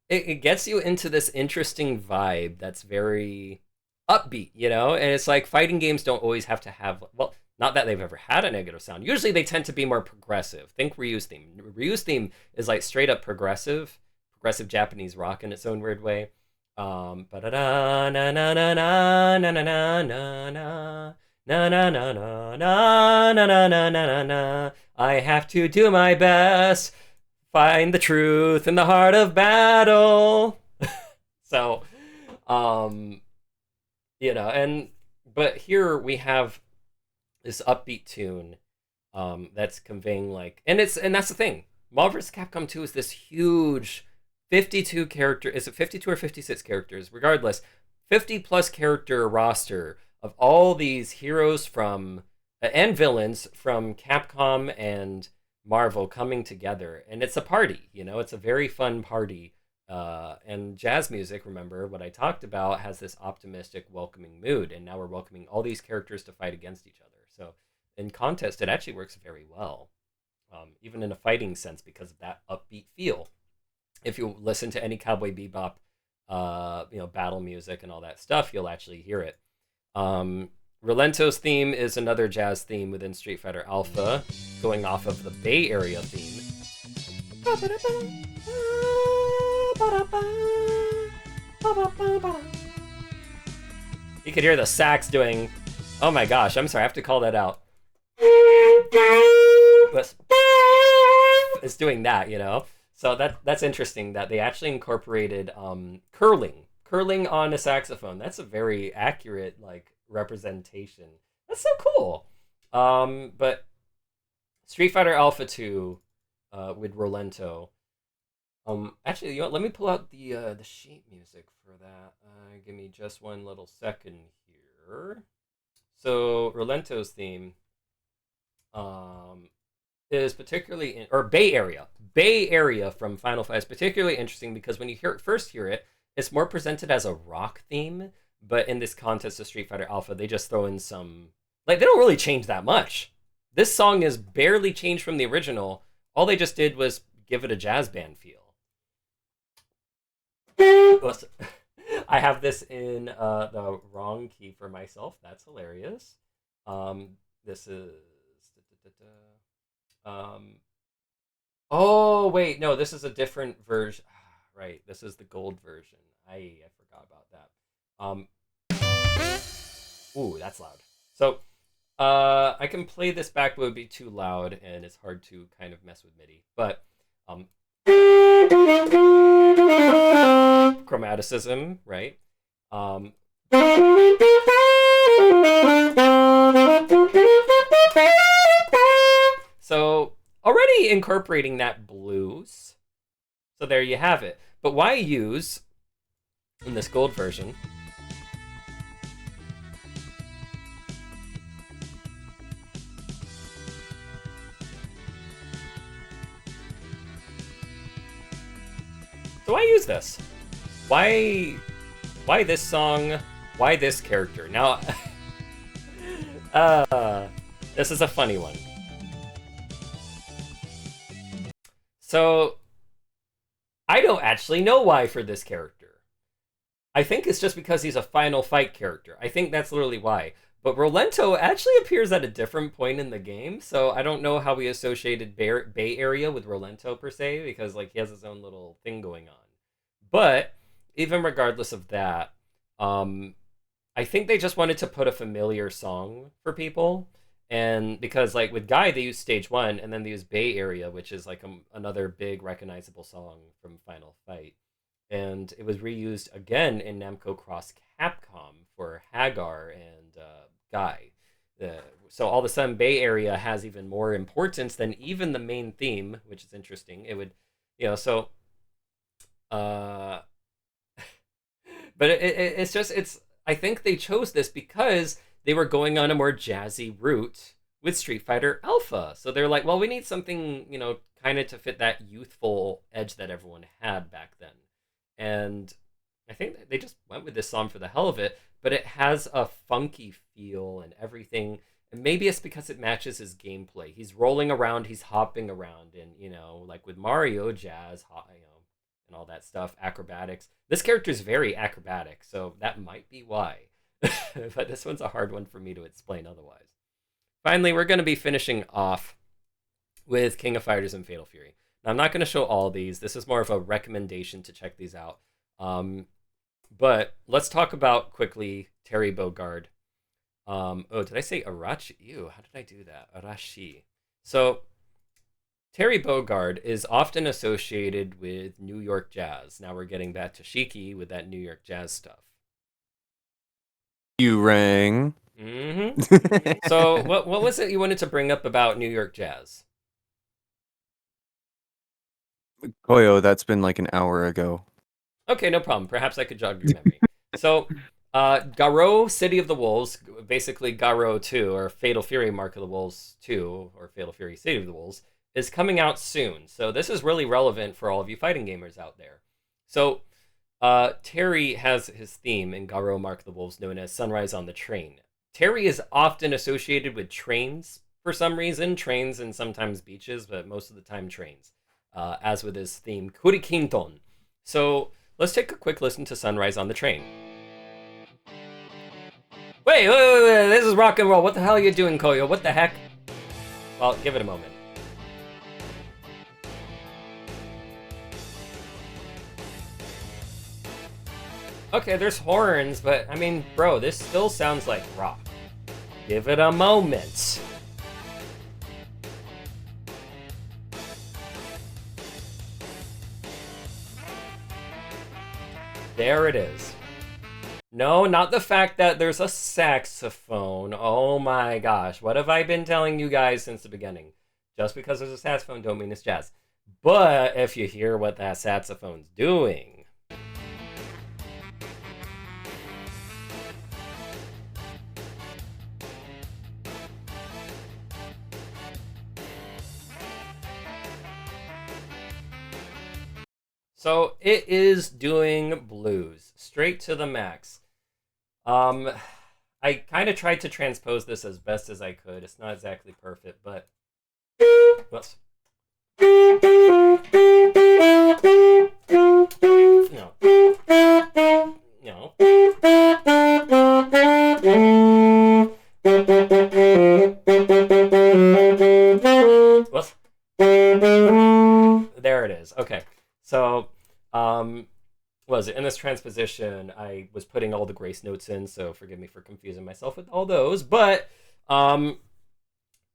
it gets you into this interesting vibe that's very upbeat, and it's like fighting games don't always have to have, well, not that they've ever had a negative sound. Usually they tend to be more progressive. Think Ryu's theme. Ryu's theme is like straight up progressive Japanese rock in its own weird way. Ba-da-da, na na na na na na na na na na na na na na na na na na na. I have to do my best, find the truth in the heart of battle. So, but here we have this upbeat tune, that's conveying like, and that's the thing. Marvel vs. Capcom 2 is this huge 52 character, is it 52 or 56 characters? Regardless, 50 plus character roster of all these heroes from and villains from Capcom and Marvel coming together, and it's a party. It's a very fun party And jazz music, remember what I talked about, has this optimistic, welcoming mood, and now we're welcoming all these characters to fight against each other. So in contest, it actually works very well, even in a fighting sense, because of that upbeat feel. If you listen to any Cowboy Bebop, battle music and all that stuff, you'll actually hear it. Relento's theme is another jazz theme within Street Fighter Alpha, going off of the Bay Area theme. You could hear the sax doing. Oh my gosh, I'm sorry, I have to call that out. It's doing that, you know? So that's interesting that they actually incorporated curling on a saxophone. That's a very accurate like representation. That's so cool. But Street Fighter Alpha 2 with Rolento. Actually, you know what? Let me pull out the sheet music for that. Give me just one little second here. So Rolento's theme is particularly or Bay Area from Final Fight is particularly interesting because when you first hear it, it's more presented as a rock theme. But in this contest of Street Fighter Alpha, they just throw in some like they don't really change that much. This song is barely changed from the original. All they just did was give it a jazz band feel. I have this in the wrong key for myself. That's hilarious. This is. Oh wait, no, this is a different version. Right, this is the gold version. I forgot about that. Ooh, that's loud. So, I can play this back, but it would be too loud, and it's hard to kind of mess with MIDI. But, chromaticism, right? So, already incorporating that blues. So there you have it. But why use, in this gold version, so why use this? Why this song? Why this character? Now, this is a funny one. So, I don't actually know why for this character. I think it's just because he's a Final Fight character. I think that's literally why. But Rolento actually appears at a different point in the game, so I don't know how we associated Bay Area with Rolento per se, because like he has his own little thing going on. But even regardless of that, I think they just wanted to put a familiar song for people. And because like with Guy, they use Stage 1, and then they use Bay Area, which is like another big recognizable song from Final Fight. And it was reused again in Namco Cross Capcom for Hagar and Guy. So all of a sudden, Bay Area has even more importance than even the main theme, which is interesting. It would, so. But it's just it's. I think they chose this because they were going on a more jazzy route with Street Fighter Alpha. So they're like, well, we need something, kind of to fit that youthful edge that everyone had back then. And I think they just went with this song for the hell of it, but it has a funky feel and everything. And maybe it's because it matches his gameplay. He's rolling around, he's hopping around, and like with Mario, jazz, and all that stuff, acrobatics. This character is very acrobatic, so that might be why. But this one's a hard one for me to explain otherwise. Finally, we're going to be finishing off with King of Fighters and Fatal Fury. Now, I'm not going to show all these. This is more of a recommendation to check these out. But let's talk about quickly Terry Bogard. Did I say Arashi? Ew, how did I do that? Arashi. So, Terry Bogard is often associated with New York jazz. Now we're getting back to Shiki with that New York jazz stuff. You rang. Mm-hmm. So, what was it you wanted to bring up about New York jazz? Koyo, that's been like an hour ago. Okay, no problem. Perhaps I could jog your memory. So, Garo City of the Wolves, basically Garo 2, or Fatal Fury Mark of the Wolves 2, or Fatal Fury City of the Wolves, is coming out soon. So this is really relevant for all of you fighting gamers out there. So Terry has his theme in Garo Mark the Wolves known as Sunrise on the Train. Terry is often associated with trains for some reason, trains and sometimes beaches, but most of the time trains, as with his theme, Kurikinton. So let's take a quick listen to Sunrise on the Train. Wait, this is rock and roll. What the hell are you doing, Koyo? What the heck? Well, give it a moment. Okay, there's horns, but I mean, bro, this still sounds like rock. Give it a moment. There it is. No, not the fact that there's a saxophone. Oh my gosh, what have I been telling you guys since the beginning? Just because there's a saxophone don't mean it's jazz. But if you hear what that saxophone's doing, so it is doing blues straight to the max. Um, I kind of tried to transpose this as best as I could. It's not exactly perfect, but whoops. No. No. Whoops. There it is. Okay. So, was it in this transposition? I was putting all the grace notes in, so forgive me for confusing myself with all those. But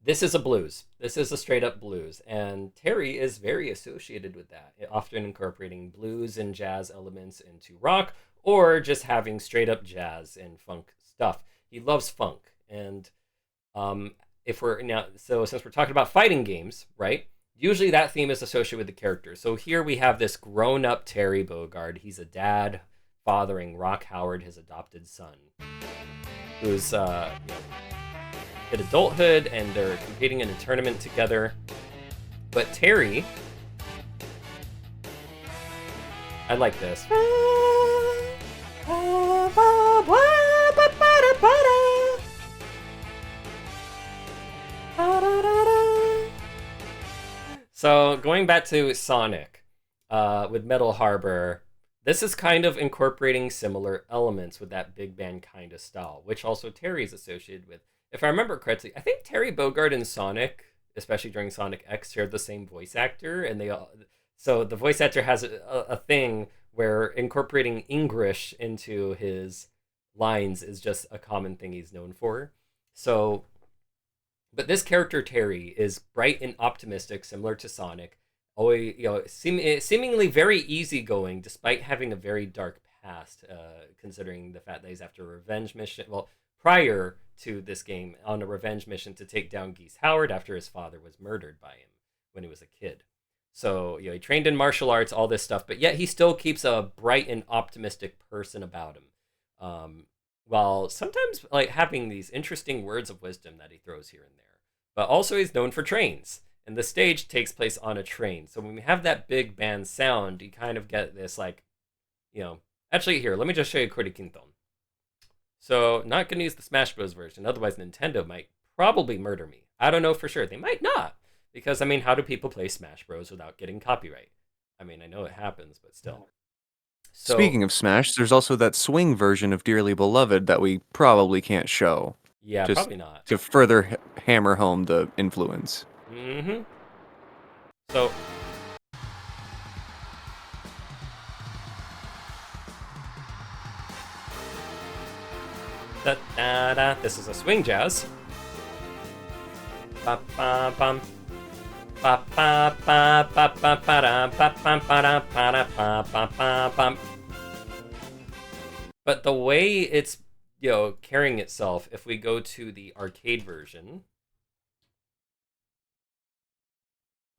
this is a blues. This is a straight up blues, and Terry is very associated with that, often incorporating blues and jazz elements into rock, or just having straight up jazz and funk stuff. He loves funk, and if we're now, so since we're talking about fighting games, right? Usually that theme is associated with the character. So here we have this grown up Terry Bogard. He's a dad fathering Rock Howard, his adopted son, who's hit adulthood and they're competing in a tournament together. But Terry, I like this. So going back to Sonic with Metal Harbor, this is kind of incorporating similar elements with that big band kind of style, which also Terry is associated with. If I remember correctly, I think Terry Bogard and Sonic, especially during Sonic X, shared the same voice actor, and they all, so the voice actor has a thing where incorporating English into his lines is just a common thing he's known for. So but this character Terry is bright and optimistic, similar to Sonic. Always, seemingly very easygoing, despite having a very dark past. Considering the fact that he's after a revenge mission. Well, prior to this game, on a revenge mission to take down Geese Howard after his father was murdered by him when he was a kid. So he trained in martial arts, all this stuff, but yet he still keeps a bright and optimistic person about him. While sometimes like having these interesting words of wisdom that he throws here and there. But also he's known for trains, and the stage takes place on a train. So when we have that big band sound, you kind of get this like, actually here, let me just show you Kurikinton. So not gonna use the Smash Bros version, otherwise Nintendo might probably murder me. I don't know for sure. They might not, because I mean, how do people play Smash Bros without getting copyright? I mean, I know it happens, but still. So Speaking of Smash, there's also that swing version of Dearly Beloved that we probably can't show, yeah, just probably not. to further hammer home the influence. Mm-hmm. So da da da. This is a swing jazz. Ba ba bum. Ba ba ba ba ba ba da ba ba ba da ba da ba ba ba bum. But the way it's carrying itself, if we go to the arcade version,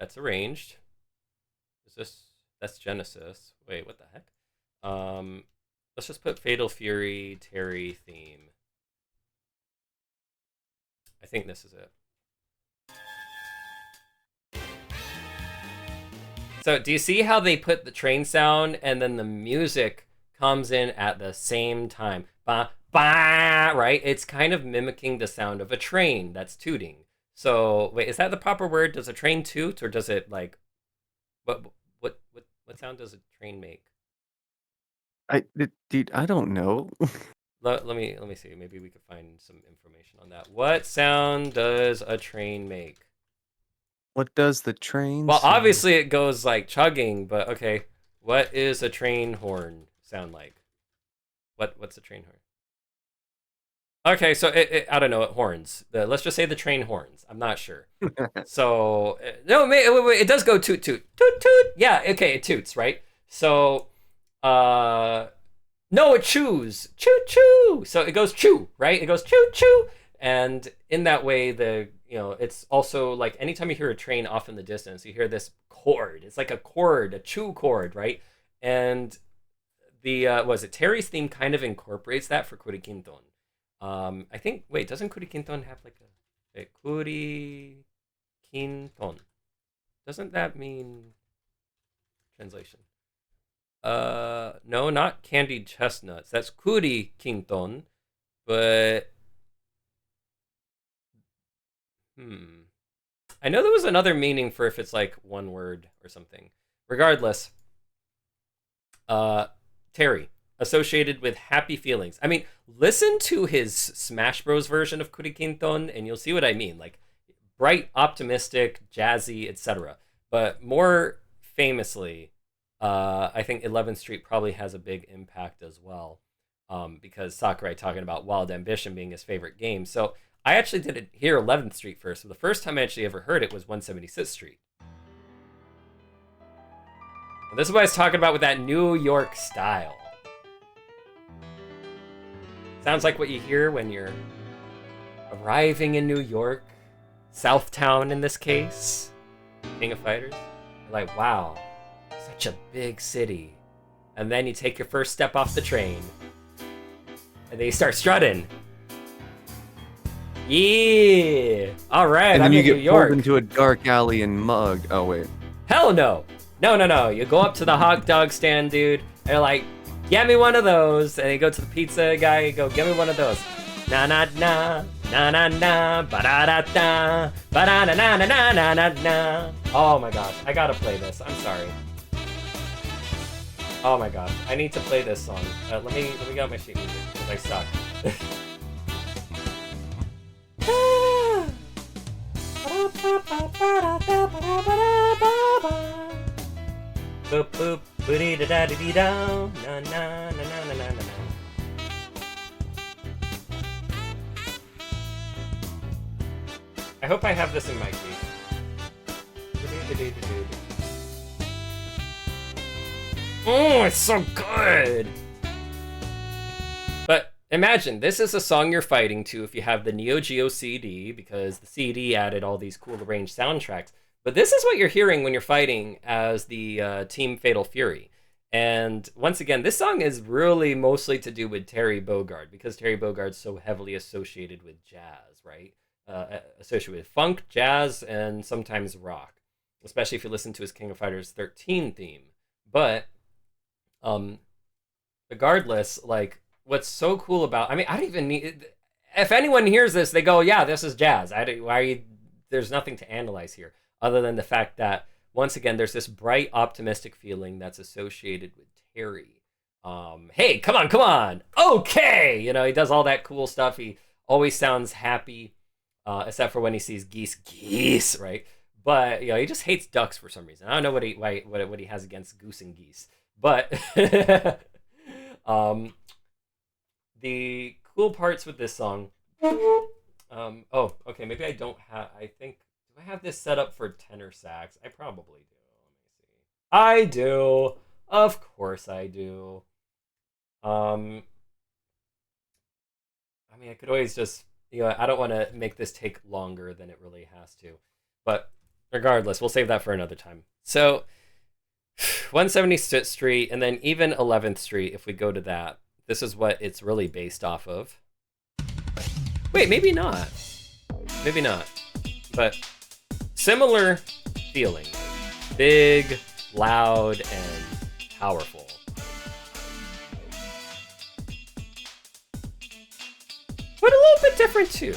that's arranged. Is this that's Genesis? Wait, what the heck? Let's just put Fatal Fury Terry theme. I think this is it. So do you see how they put the train sound and then the music comes in at the same time? Ba ba, right? It's kind of mimicking the sound of a train that's tooting. So wait, is that the proper word? Does a train toot, or does it like what sound does a train make? Dude, I don't know. Let me see. Maybe we could find some information on that. What sound does a train make? What does the train Well, sound? obviously it goes like chugging, but okay. What is a train horn sound like? What's a train horn? Okay, so I don't know, it horns. Let's just say the train horns. I'm not sure. So no, wait, it does go toot toot toot toot. Yeah, okay, it toots, right? So uh no, it chews. Choo choo. So it goes choo, right? It goes choo choo. And in that way, it's also like anytime you hear a train off in the distance, you hear this chord. It's like a chord, a chew chord, right? And the was it Terry's theme kind of incorporates that for Kurikinton. I think wait, doesn't Kurikinton have like a Kurikinton? Doesn't that mean translation? No, not candied chestnuts. That's Kurikinton, but I know there was another meaning for if it's like one word or something. Regardless, Terry, associated with happy feelings. I mean, listen to his Smash Bros version of Kurikinton and you'll see what I mean. Like bright, optimistic, jazzy, etc. But more famously, I think 11th Street probably has a big impact as well, because Sakurai talking about Wild Ambition being his favorite game. So I actually didn't hear 11th Street first. So the first time I actually ever heard it was 176th Street. And this is what I was talking about with that New York style. Sounds like what you hear when you're arriving in New York, Southtown in this case, King of Fighters. You're like, wow, such a big city. And then you take your first step off the train, and then you start strutting. Yeah. All right. And then I'm you in New get York. pulled into a dark alley and mugged. Oh wait. Hell no. No. You go up to the hot dog stand, dude. And you're like, get me one of those. And you go to the pizza guy. You go, get me one of those. Na na na na na na ba da da da ba da na na na na na na na. Oh my gosh, I gotta play this. I'm sorry. Oh my gosh, I need to play this song. Let me get out my sheet music because I suck. Boop boop boopy da da dee da na na na na na na na. I hope I have this in my key. Oh, it's so good! But imagine, this is a song you're fighting to if you have the Neo Geo CD, because the CD added all these cool arranged soundtracks. But this is what you're hearing when you're fighting as the Team Fatal Fury. And once again, this song is really mostly to do with Terry Bogard, because Terry Bogard's so heavily associated with jazz, right? Associated with funk, jazz, and sometimes rock, especially if you listen to his King of Fighters 13 theme. But regardless, like what's so cool about, I mean, I don't even need, if anyone hears this, they go, yeah, this is jazz. Why are you, there's nothing to analyze here other than the fact that once again, there's this bright, optimistic feeling that's associated with Terry. Hey, come on. Okay. He does all that cool stuff. He always sounds happy, except for when he sees geese, right? But, he just hates ducks for some reason. I don't know what he has against goose and geese. But the cool parts with this song, oh, okay, maybe I don't have, I think, do I have this set up for tenor sax? I probably do. Let me see. I do. Of course I do. I mean, I could always just, I don't want to make this take longer than it really has to. But regardless, we'll save that for another time. So 176th Street, and then even 11th Street, if we go to that, this is what it's really based off of. Wait, maybe not. Maybe not. But similar feeling. Big, loud and powerful. But a little bit different too.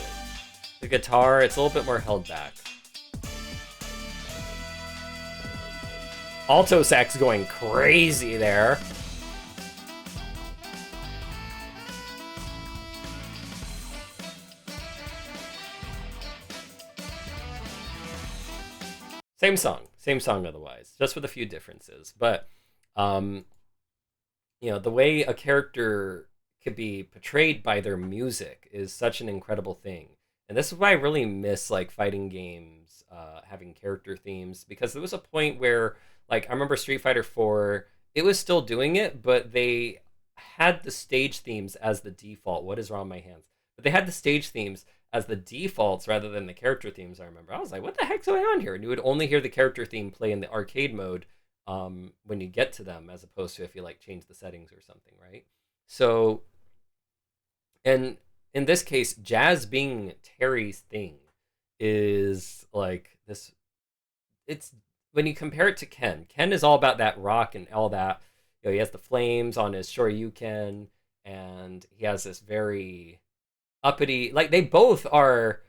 The guitar, it's a little bit more held back. Alto sax going crazy there. Same song otherwise, just with a few differences. But um, the way a character could be portrayed by their music is such an incredible thing. And this is why I really miss like fighting games having character themes, because there was a point where like I remember Street Fighter 4, it was still doing it, but they had the stage themes as the default. What is wrong with my hands? But they had the stage themes as the defaults rather than the character themes. I remember I was like, what the heck's going on here? And you would only hear the character theme play in the arcade mode when you get to them, as opposed to if you like change the settings or something, right? So, and in this case, jazz being Terry's thing is like this. It's when you compare it to Ken. Ken is all about that rock and all that. He has the flames on his Shoryuken, and he has this very uppity. Like they both are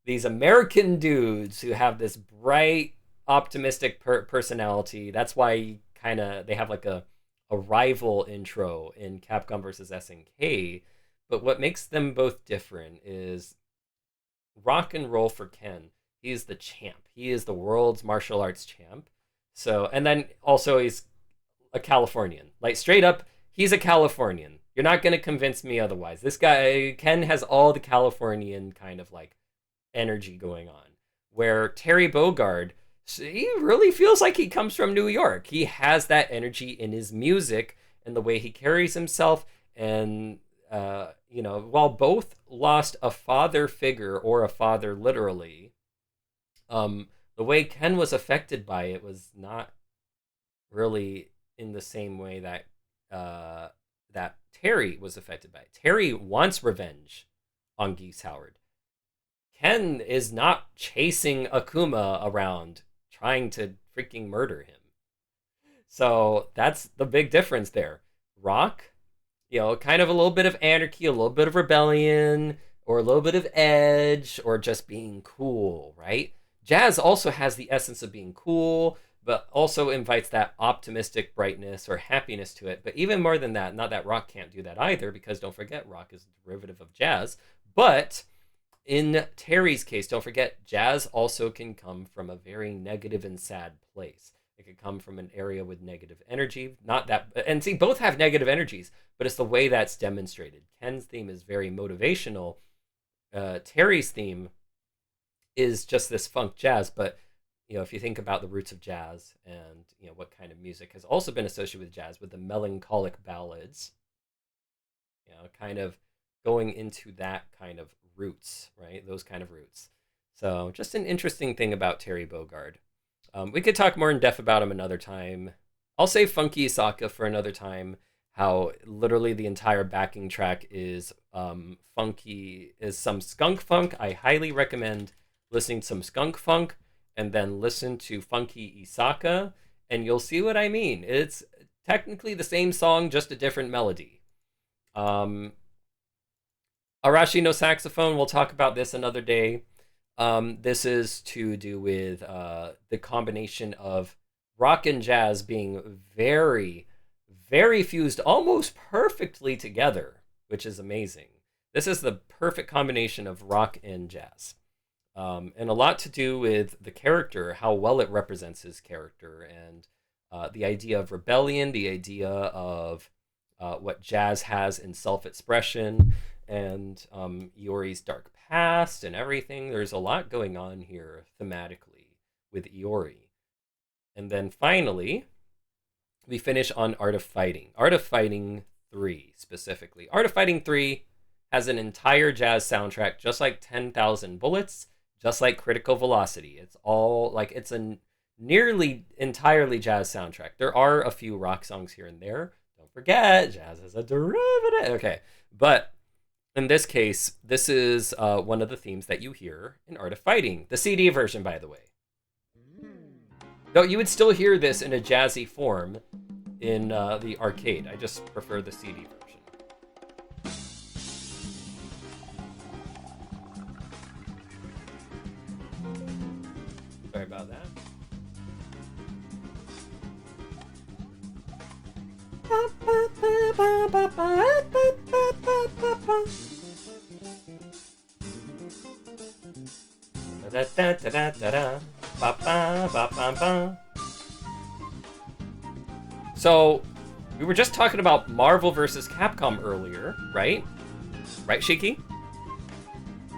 these American dudes who have this bright, optimistic personality. That's why kind of they have like a rival intro in Capcom versus SNK. But what makes them both different is rock and roll for Ken. He's the champ. He is the world's martial arts champ. So, and then also he's a Californian. Like straight up, he's a Californian. You're not going to convince me otherwise. This guy, Ken, has all the Californian kind of like energy going on. Where Terry Bogard, he really feels like he comes from New York. He has that energy in his music and the way he carries himself. And, while both lost a father figure or a father literally, the way Ken was affected by it was not really in the same way that that Terry was affected by it. Terry wants revenge on Geese Howard. Ken is not chasing Akuma around trying to freaking murder him. So that's the big difference there. Rock, kind of a little bit of anarchy, a little bit of rebellion, or a little bit of edge, or just being cool, right? Jazz also has the essence of being cool, but also invites that optimistic brightness or happiness to it. But even more than that, not that rock can't do that either, because don't forget, rock is a derivative of jazz. But in Terry's case, don't forget, jazz also can come from a very negative and sad place. It could come from an area with negative energy. Not that, and see, both have negative energies, but it's the way that's demonstrated. Ken's theme is very motivational. Terry's theme is just this funk jazz, but if you think about the roots of jazz and what kind of music has also been associated with jazz, with the melancholic ballads, kind of going into that kind of roots, right? Those kind of roots. So just an interesting thing about Terry Bogard. We could talk more in depth about him another time. I'll save Funky Isaka for another time. How literally the entire backing track is funky, is some skunk funk. I highly recommend listening to some skunk funk and then listen to Funky Isaka, and you'll see what I mean. It's technically the same song, just a different melody. Arashi no Saxophone, we'll talk about this another day. This is to do with the combination of rock and jazz being very, very fused almost perfectly together, which is amazing. This is the perfect combination of rock and jazz. And a lot to do with the character, how well it represents his character, and the idea of rebellion, the idea of what jazz has in self-expression, and Iori's dark past and everything. There's a lot going on here thematically with Iori. And then finally, we finish on Art of Fighting. Art of Fighting 3, specifically. Art of Fighting 3 has an entire jazz soundtrack, just like 10,000 Bullets, just like Critical Velocity. It's all like it's a nearly entirely jazz soundtrack. There are a few rock songs here and there. Don't forget, jazz is a derivative. Okay, but in this case, this is one of the themes that you hear in Art of Fighting, the CD version, by the way. Though you would still hear this in a jazzy form in the arcade. I just prefer the CD version. Sorry about that. So, we were just talking about Marvel versus Capcom earlier, right? Right, Shiki?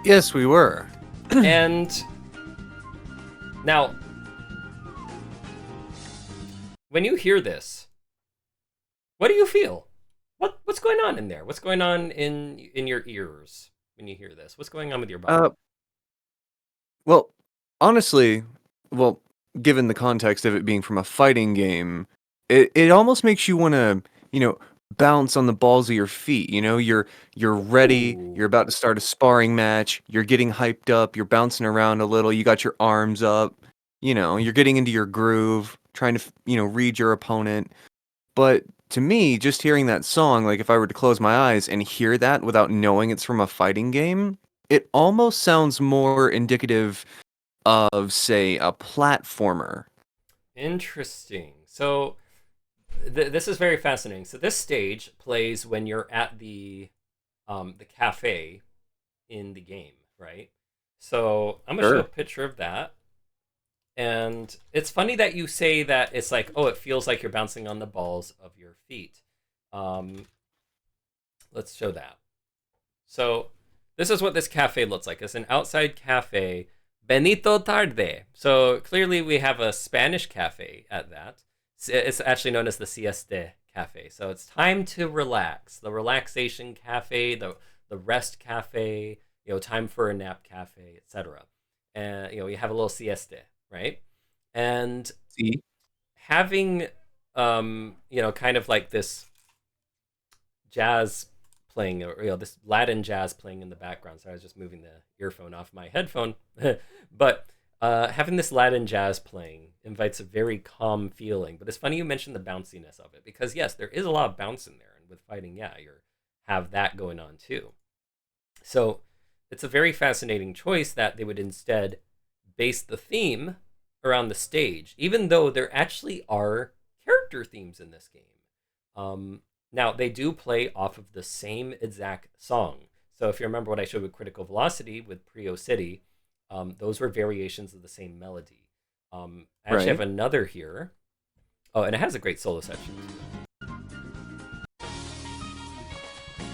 Yes, we were. And now, when you hear this, what do you feel? What's going on in there? What's going on in your ears when you hear this? What's going on with your body? Well, honestly, well, given the context of it being from a fighting game, it almost makes you want to, you know, bounce on the balls of your feet. You know, you're ready. Ooh. You're about to start a sparring match. You're getting hyped up. You're bouncing around a little. You got your arms up. You know, you're getting into your groove, trying to, read your opponent. But to me, just hearing that song, like if I were to close my eyes and hear that without knowing it's from a fighting game, it almost sounds more indicative of, say, a platformer. Interesting. So this is very fascinating. So this stage plays when you're at the cafe in the game, right? So I'm gonna show a Sure. picture of that. And it's funny that you say that it's like, oh, it feels like you're bouncing on the balls of your feet. Um, let's show that. So this is what this cafe looks like. It's an outside cafe, Benito Tarde. So clearly we have a Spanish cafe at that. It's actually known as the Sieste Cafe. So it's time to relax. The relaxation cafe, the rest cafe, time for a nap cafe, etc. And you have a little siesta, right? And See? having kind of like this jazz playing, or this Latin jazz playing in the background. So I was just moving the earphone off my headphone, but having this Latin jazz playing invites a very calm feeling. But it's funny you mentioned the bounciness of it, because yes, there is a lot of bounce in there, and with fighting, yeah, you have that going on too. So it's a very fascinating choice that they would instead base the theme around the stage, even though there actually are character themes in this game. Now, they do play off of the same exact song. So if you remember what I showed with Critical Velocity with Prio City, those were variations of the same melody. I actually have Right. another here. Oh, and it has a great solo section.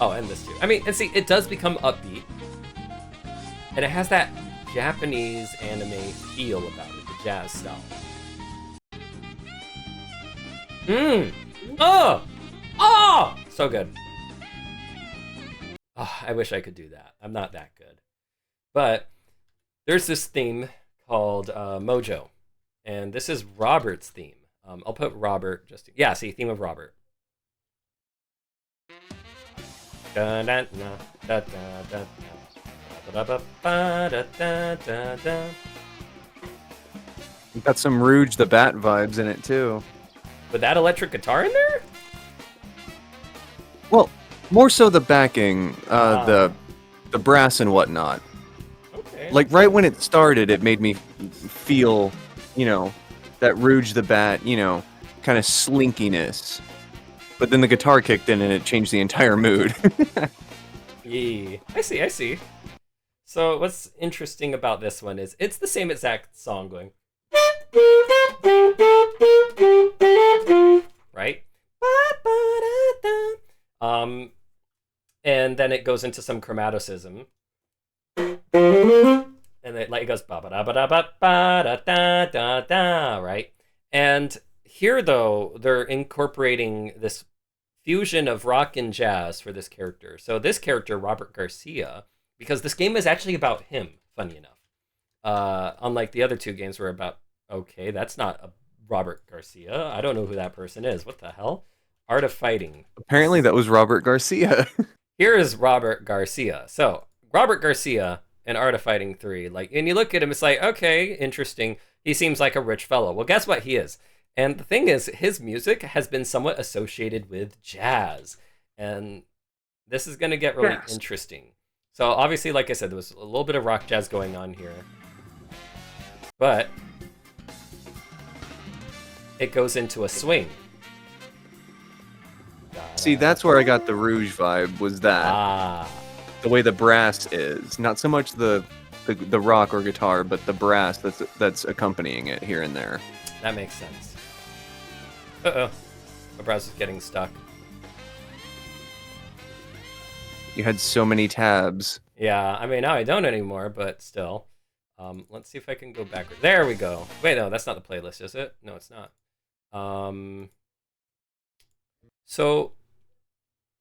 Oh, and this too. I mean, and see, it does become upbeat, and it has that Japanese anime feel about it, the jazz style. Mmm. Oh, oh, so good. Oh, I wish I could do that. I'm not that good, but there's this theme called Mojo, and this is Robert's theme. I'll put Robert just yeah. See, theme of Robert. Dun, dun, dun, dun, dun, dun, dun. Got some Rouge the Bat vibes in it too. With that electric guitar in there? Well, more so the backing, Ah, the brass and whatnot. okay. Like right when it started, it made me feel, you know, that Rouge the Bat, kind of slinkiness. But then the guitar kicked in and it changed the entire mood. Yeah, I see, I see. So what's interesting about this one is it's the same exact song going, right? Um, and then it goes into some chromaticism, and it goes ba ba da ba da ba ba da da da, right? And here though, they're incorporating this fusion of rock and jazz for this character. So this character, Robert Garcia, because this game is actually about him, funny enough. Unlike the other two games were about, okay, that's not a Robert Garcia. I don't know who that person is. What the hell? Art of Fighting. Apparently, that was Robert Garcia. Here is Robert Garcia. So Robert Garcia and Art of Fighting 3, like, and you look at him, it's like, okay, interesting. He seems like a rich fellow. Well, guess what? He is. And the thing is, his music has been somewhat associated with jazz. And this is going to get really Yes. interesting. So, obviously, like I said, there was a little bit of rock jazz going on here. But it goes into a swing. See, that's where I got the Rouge vibe, was that. Ah. The way the brass is. Not so much the rock or guitar, but the brass that's accompanying it here and there. That makes sense. Uh-oh. My browser's getting stuck. You had so many tabs. Yeah, I mean, now I don't anymore, but still. Let's see if I can go backward. There we go. Wait, no, that's not the playlist, is it? No, it's not. So,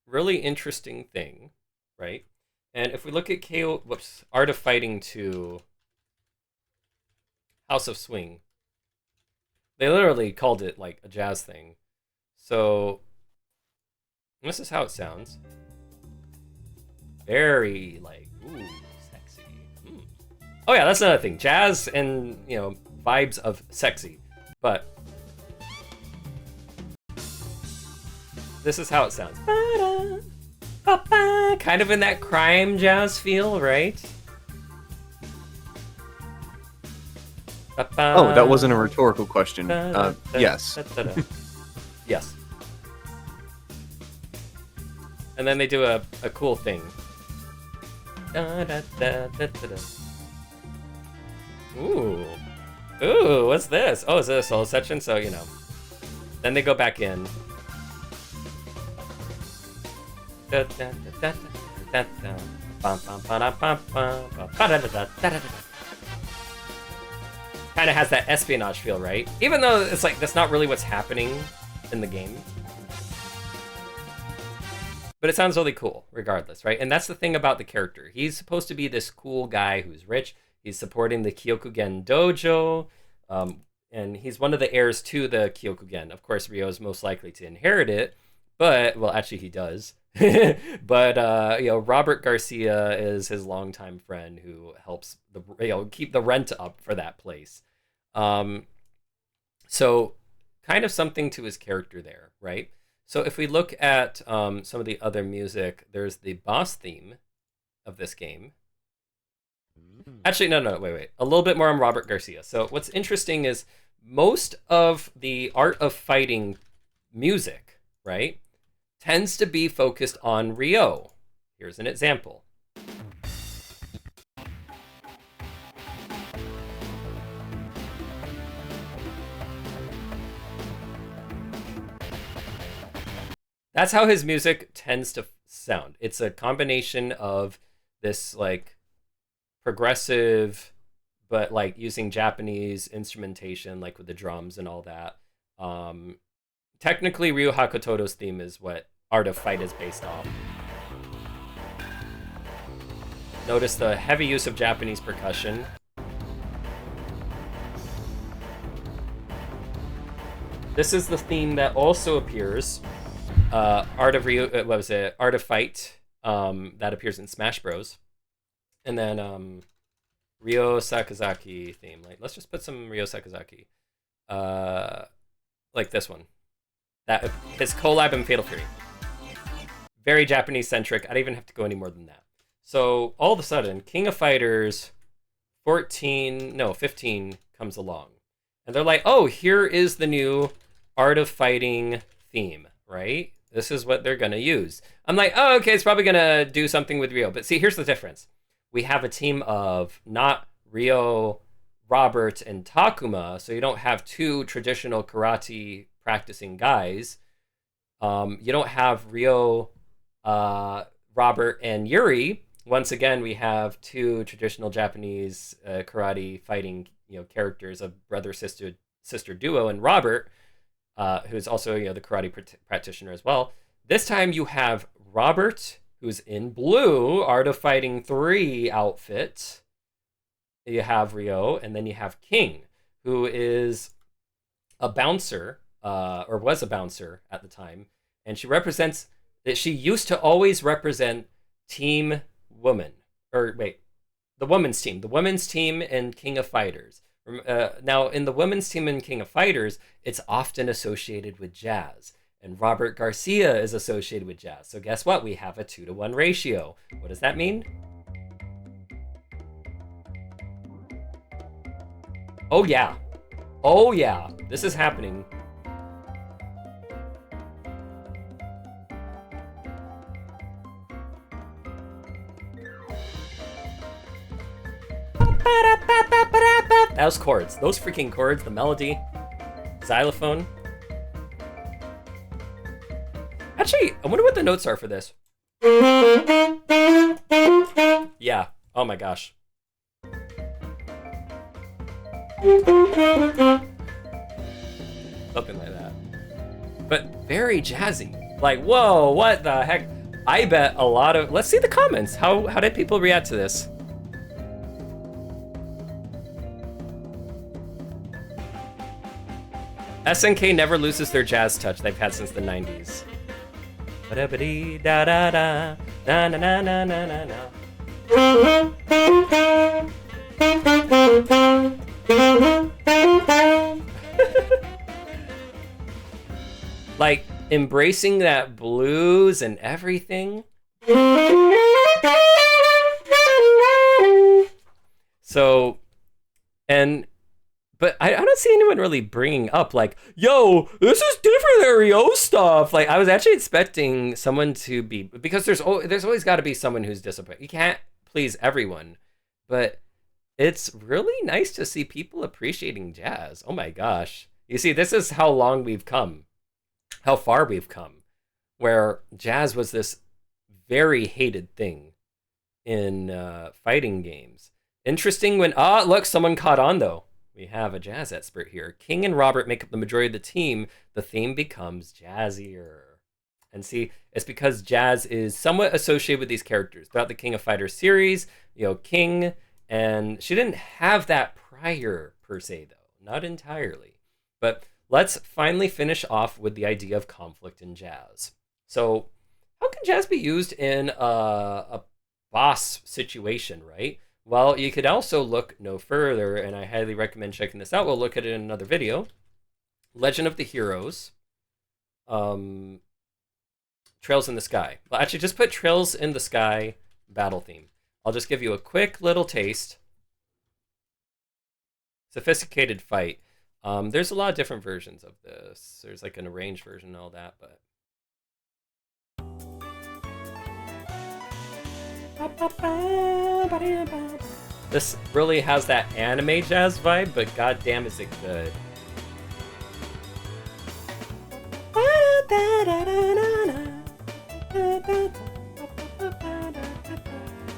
really interesting thing, right? And if we look at Art of Fighting 2, House of Swing, they literally called it like a jazz thing. So, this is how it sounds. Very like, ooh, sexy. Oh yeah, that's another thing. Jazz and, vibes of sexy. But this is how it sounds. Kind of in that crime jazz feel, right? Oh, that wasn't a rhetorical question. Yes. Yes. And then they do a cool thing. Ooh. Ooh, what's this? Oh, is it a solo section? So, Then they go back in. Kind of has that espionage feel, right? Even though it's like that's not really what's happening in the game. But it sounds really cool, regardless, right? And that's the thing about the character. He's supposed to be this cool guy who's rich. He's supporting the Kyokugen dojo, and he's one of the heirs to the Kyokugen. Of course, Ryo's most likely to inherit it, but, well, actually he does. But, Robert Garcia is his longtime friend who helps keep the rent up for that place. So kind of something to his character there, right? So if we look at some of the other music, there's the boss theme of this game. Actually, no, wait. A little bit more on Robert Garcia. So what's interesting is most of the Art of Fighting music, right, tends to be focused on Ryo. Here's an example. That's how his music tends to sound. It's a combination of this like progressive, but like using Japanese instrumentation, like with the drums and all that. Technically, Ryu Hakutoto's theme is what Art of Fight is based off. Notice the heavy use of Japanese percussion. This is the theme that also appears. Art of Fight, that appears in Smash Bros. And then Ryo Sakazaki theme. Like, let's just put some Ryo Sakazaki. Like this one. That his collab in Fatal Fury. Very Japanese centric. I don't even have to go any more than that. So all of a sudden, King of Fighters 15 comes along. And they're like, oh, here is the new Art of Fighting theme, right? This is what they're going to use. I'm like, oh, okay, it's probably going to do something with Ryo. But see, here's the difference. We have a team of not Ryo, Robert, and Takuma, so you don't have two traditional karate practicing guys. You don't have Ryo, Robert, and Yuri. Once again, we have two traditional Japanese karate fighting characters, a brother-sister duo, and Robert, who's also the karate practitioner as well. This time you have Robert, who's in blue Art of Fighting 3 outfit. You have Ryo, and then you have King, who is a bouncer, or was a bouncer at the time, and she used to always represent Team Woman, the women's team in King of Fighters. Now, in the women's team in King of Fighters, it's often associated with jazz. And Robert Garcia is associated with jazz. So guess what? We have a 2-to-1 ratio. What does that mean? Oh yeah. Oh yeah. This is happening. That was chords. Those freaking chords, the melody, xylophone. Actually, I wonder what the notes are for this. Yeah. Oh my gosh. Something like that. But very jazzy. Like, whoa, what the heck? I bet a lot of... Let's see the comments. How did people react to this? SNK never loses their jazz touch they've had since the 90s. Like, embracing that blues and everything. So, but I don't see anyone really bringing up like, yo, this is different than Rio stuff. Like, I was actually expecting someone to be, because there's always got to be someone who's disappointed. You can't please everyone, but it's really nice to see people appreciating jazz. Oh my gosh. You see, this is how long we've come, how far we've come, where jazz was this very hated thing in fighting games. Interesting when, look, someone caught on though. We have a jazz expert here. King and Robert make up the majority of the team. The theme becomes jazzier. And see, it's because jazz is somewhat associated with these characters. Throughout the King of Fighters series, King, and she didn't have that prior per se though. Not entirely. But let's finally finish off with the idea of conflict in jazz. So how can jazz be used in a boss situation, right? Well, you could also look no further, and I highly recommend checking this out. We'll look at it in another video. Legend of the Heroes. Trails in the Sky. Well, actually, just put Trails in the Sky battle theme. I'll just give you a quick little taste. Sophisticated fight. There's a lot of different versions of this. There's like an arranged version and all that, but... This really has that anime jazz vibe, but goddamn is it good.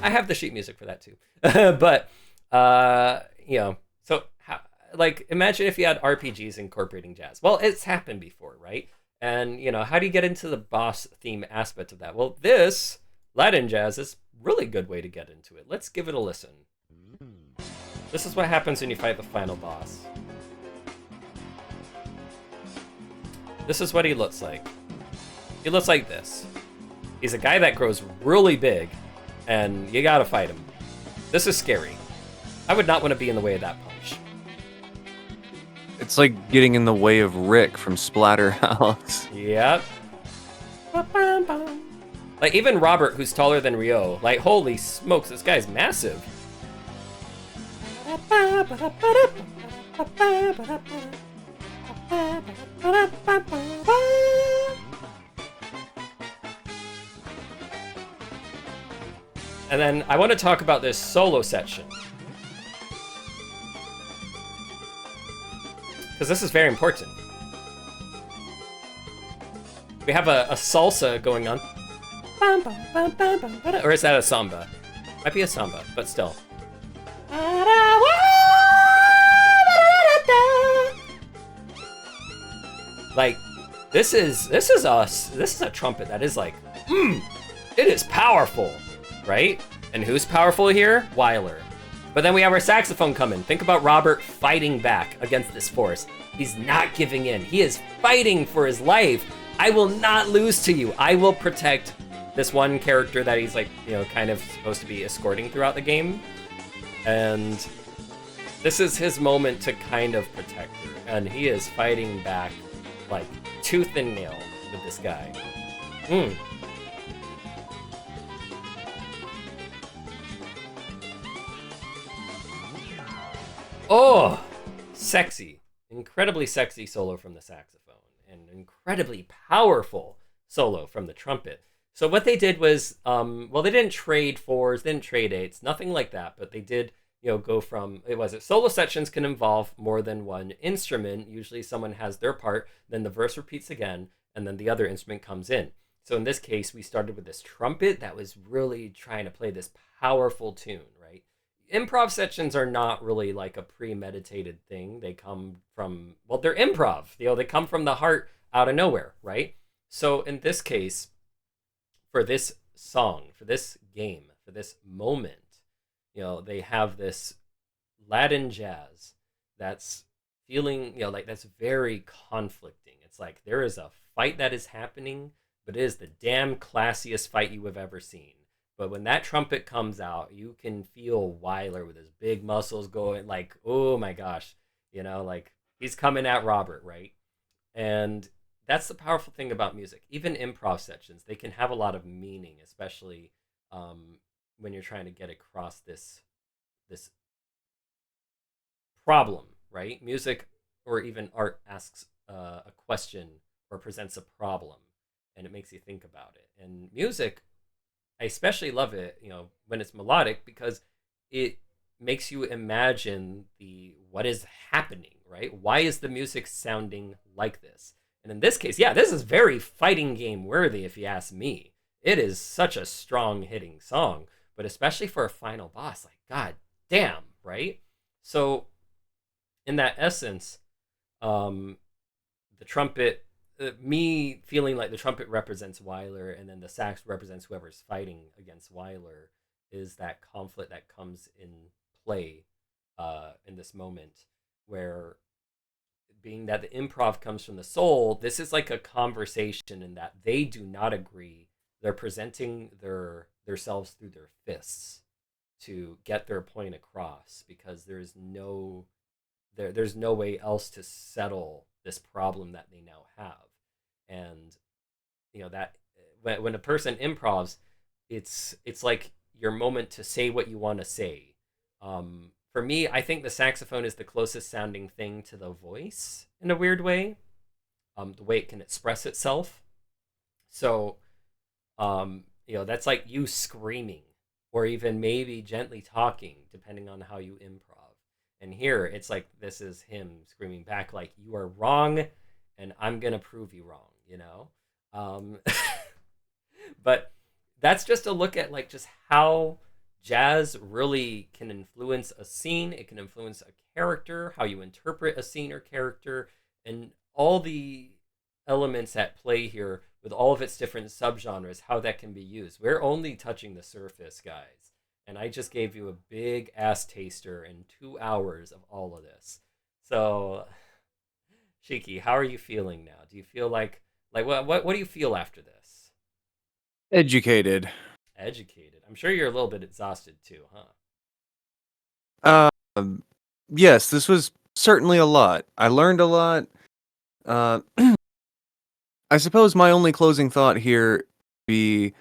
I have the sheet music for that too. But so like imagine if you had RPGs incorporating jazz. Well, it's happened before, right? And how do you get into the boss theme aspect of that? Well, this Latin jazz is really good way to get into it. Let's give it a listen. This is what happens when you fight the final boss. This is what he looks like. He looks like this. He's a guy that grows really big, and you gotta fight him. This is scary. I would not want to be in the way of that punch. It's like getting in the way of Rick from Splatterhouse. Yep. Like, even Robert, who's taller than Ryo, like, holy smokes, this guy's massive. And then I want to talk about this solo section. Because this is very important. We have a salsa going on. Or is that a samba? Might be a samba, but still. Like, this is a trumpet that is like, it is powerful, right? And who's powerful here? Weiler. But then we have our saxophone coming. Think about Robert fighting back against this force. He's not giving in. He is fighting for his life. I will not lose to you. I will protect this one character that he's like, kind of supposed to be escorting throughout the game. And This is his moment to kind of protect her, and he is fighting back like tooth and nail with this guy. Hmm. Oh, sexy. Incredibly sexy solo from the saxophone and incredibly powerful solo from the trumpet. So what they did was, well, they didn't trade fours, didn't trade eights, nothing like that, but they did, go from it was it solo sections can involve more than one instrument. Usually, someone has their part, then the verse repeats again, and then the other instrument comes in. So in this case, we started with this trumpet that was really trying to play this powerful tune, right? Improv sections are not really like a premeditated thing. They come from, well, they're improv. They come from the heart out of nowhere, right? So in this case, for this song, for this game, for this moment, they have this Latin jazz that's feeling, like that's very conflicting. It's like there is a fight that is happening, but it is the damn classiest fight you have ever seen. But when that trumpet comes out, you can feel Weiler with his big muscles going like, oh my gosh, like he's coming at Robert, right? And that's the powerful thing about music. Even improv sections, they can have a lot of meaning, especially when you're trying to get across this problem, right? Music or even art asks a question or presents a problem, and it makes you think about it. And music, I especially love it, when it's melodic because it makes you imagine the what is happening, right? Why is the music sounding like this? And in this case, yeah, this is very fighting game worthy if you ask me. It is such a strong hitting song, but especially for a final boss, like god damn, right? So in that essence, um the trumpet, me feeling like the trumpet represents Weiler and then the sax represents whoever's fighting against Weiler is that conflict that comes in play in this moment where being that the improv comes from the soul, this is like a conversation in that they do not agree. They're presenting themselves through their fists to get their point across because there's no way else to settle this problem that they now have. And that when a person improvs, it's like your moment to say what you want to say. For me, I think the saxophone is the closest sounding thing to the voice in a weird way, the way it can express itself. So that's like you screaming or even maybe gently talking depending on how you improv. And here it's like this is him screaming back like you are wrong and I'm gonna prove you wrong. um but that's just a look at like just how jazz really can influence a scene. It can influence a character, how you interpret a scene or character, and all the elements at play here with all of its different subgenres, how that can be used. We're only touching the surface, guys. And I just gave you a big ass taster in 2 hours of all of this. So, Shiki, how are you feeling now? Do you feel like what do you feel after this? Educated. Educated. I'm sure you're a little bit exhausted too, huh? Um, yes, this was certainly a lot. I learned a lot. Uh, I suppose my only closing thought here be,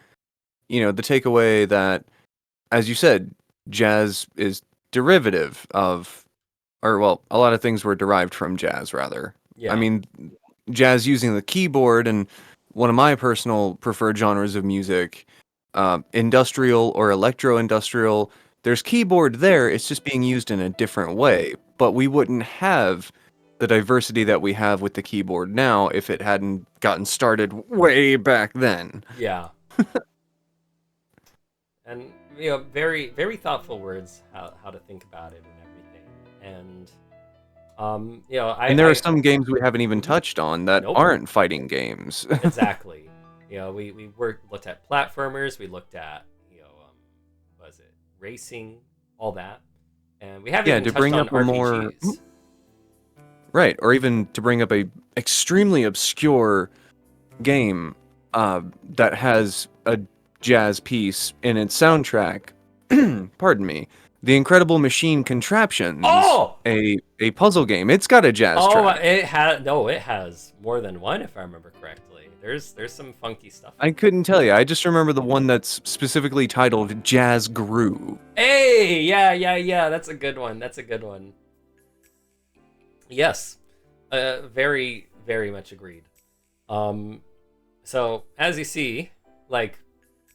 the takeaway that, as you said, jazz is derivative of, or well, a lot of things were derived from jazz, rather. I Yeah. mean, jazz using the keyboard and one of my personal preferred genres of music, industrial or electro-industrial. There's keyboard there, it's just being used in a different way. But we wouldn't have the diversity that we have with the keyboard now if it hadn't gotten started way back then. Yeah. And very very thoughtful words how to think about it and everything. And And there are I some games we haven't even mhm. touched on that Nope. aren't fighting games. Exactly. We looked at platformers, we looked at was it racing, all that, and we haven't Yeah, even to touched bring on up a more RPGs. right, or even to bring up a extremely obscure game that has a jazz piece in its soundtrack, pardon me, The Incredible Machine Contraptions, Oh, a puzzle game. It's got a jazz oh, track. it has no, it has more than one if I remember correctly. There's some funky stuff in I there. couldn't tell you. I just remember the one that's specifically titled Jazz Groove. Hey, yeah, yeah, yeah. That's a good one. That's a good one. Yes, very, very much agreed. Um, so as you see, like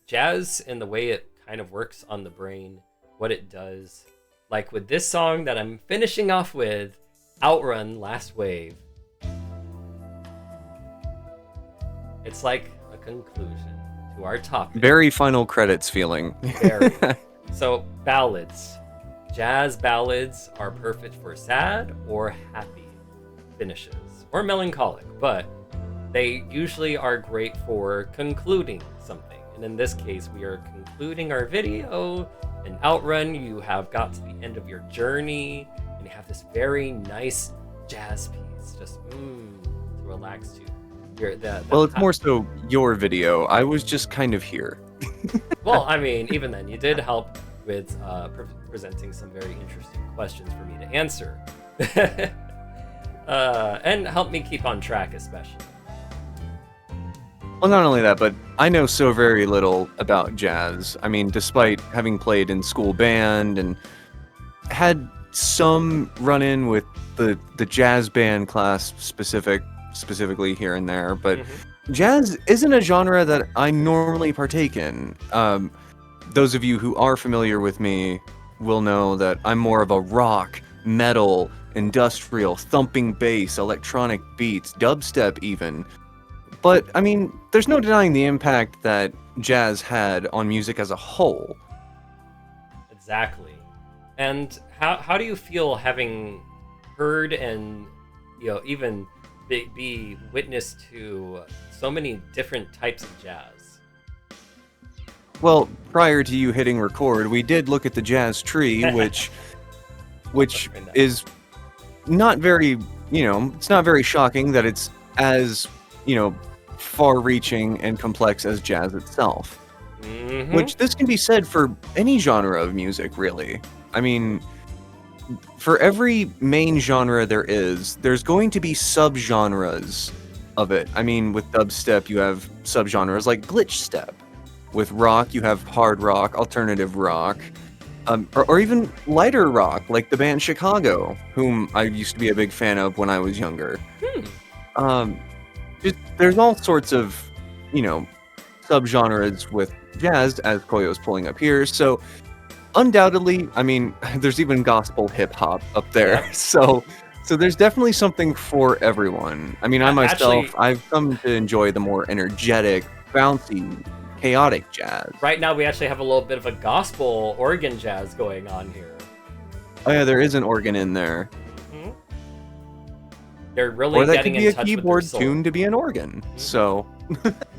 jazz and the way it kind of works on the brain, what it does, like with this song that I'm finishing off with, Outrun Last Wave. It's like a conclusion to our topic. Very final credits feeling. Very. So ballads. Jazz ballads are perfect for sad or happy finishes, or melancholic, but they usually are great for concluding something. And in this case, we are concluding our video. In Outrun, you have got to the end of your journey, and you have this very nice jazz piece, just to relax to. Well, it's more so your video. I was just kind of here. Well, I mean, even then, you did help with presenting some very interesting questions for me to answer. And help me keep on track, especially. Well, not only that, but I know so very little about jazz. I mean, despite having played in school band and had some run-in with the jazz band class specifically here and there, but jazz isn't a genre that I normally partake in. Those of you who are familiar with me will know that I'm more of a rock, metal, industrial, thumping bass, electronic beats, dubstep even. But, I mean, there's no denying the impact that jazz had on music as a whole. Exactly. And how do you feel having heard and, even be witness to so many different types of jazz? Well, prior to you hitting record, we did look at the jazz tree, which is not very, it's not very shocking that it's as, far-reaching and complex as jazz itself. Which this can be said for any genre of music, really. I mean, for every main genre there's going to be subgenres of it. I mean, with dubstep, you have subgenres like glitch step. With rock, you have hard rock, alternative rock, or even lighter rock, like the band Chicago, whom I used to be a big fan of when I was younger. There's all sorts of, subgenres with jazz, as Koyo's pulling up here. So, undoubtedly, I mean, there's even gospel hip hop up there. Yeah. So there's definitely something for everyone. I mean, I myself, I've come to enjoy the more energetic, bouncy, chaotic jazz. Right now, we actually have a little bit of a gospel organ jazz going on here. Oh yeah, there is an organ in there. They're really getting in touch with their soul. Or that could be a keyboard tuned to be an organ. So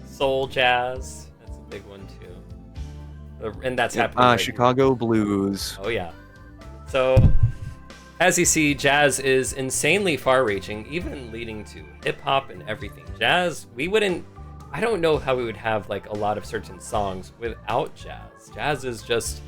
soul jazz, that's a big one too. And that's happening right Chicago now. blues. Oh yeah. So as you see, jazz is insanely far-reaching, even leading to hip-hop and everything. Jazz, I don't know how we would have like a lot of certain songs without jazz. Jazz is just,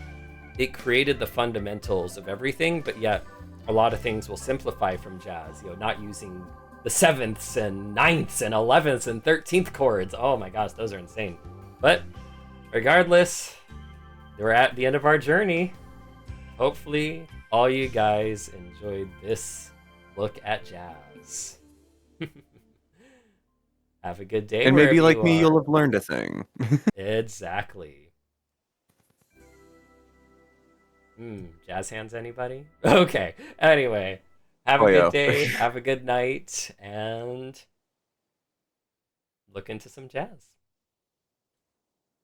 it created the fundamentals of everything, but yet a lot of things will simplify from jazz, not using the 7ths and 9ths and 11ths and 13th chords. Oh my gosh, those are insane. But regardless, we're at the end of our journey. Hopefully all you guys enjoyed this look at jazz. Have a good day. And maybe like me, you'll have learned a thing. Exactly. Jazz hands, anybody? Okay. Anyway, have a good day, have a good night, and look into some jazz.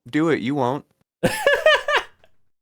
Do it, you won't.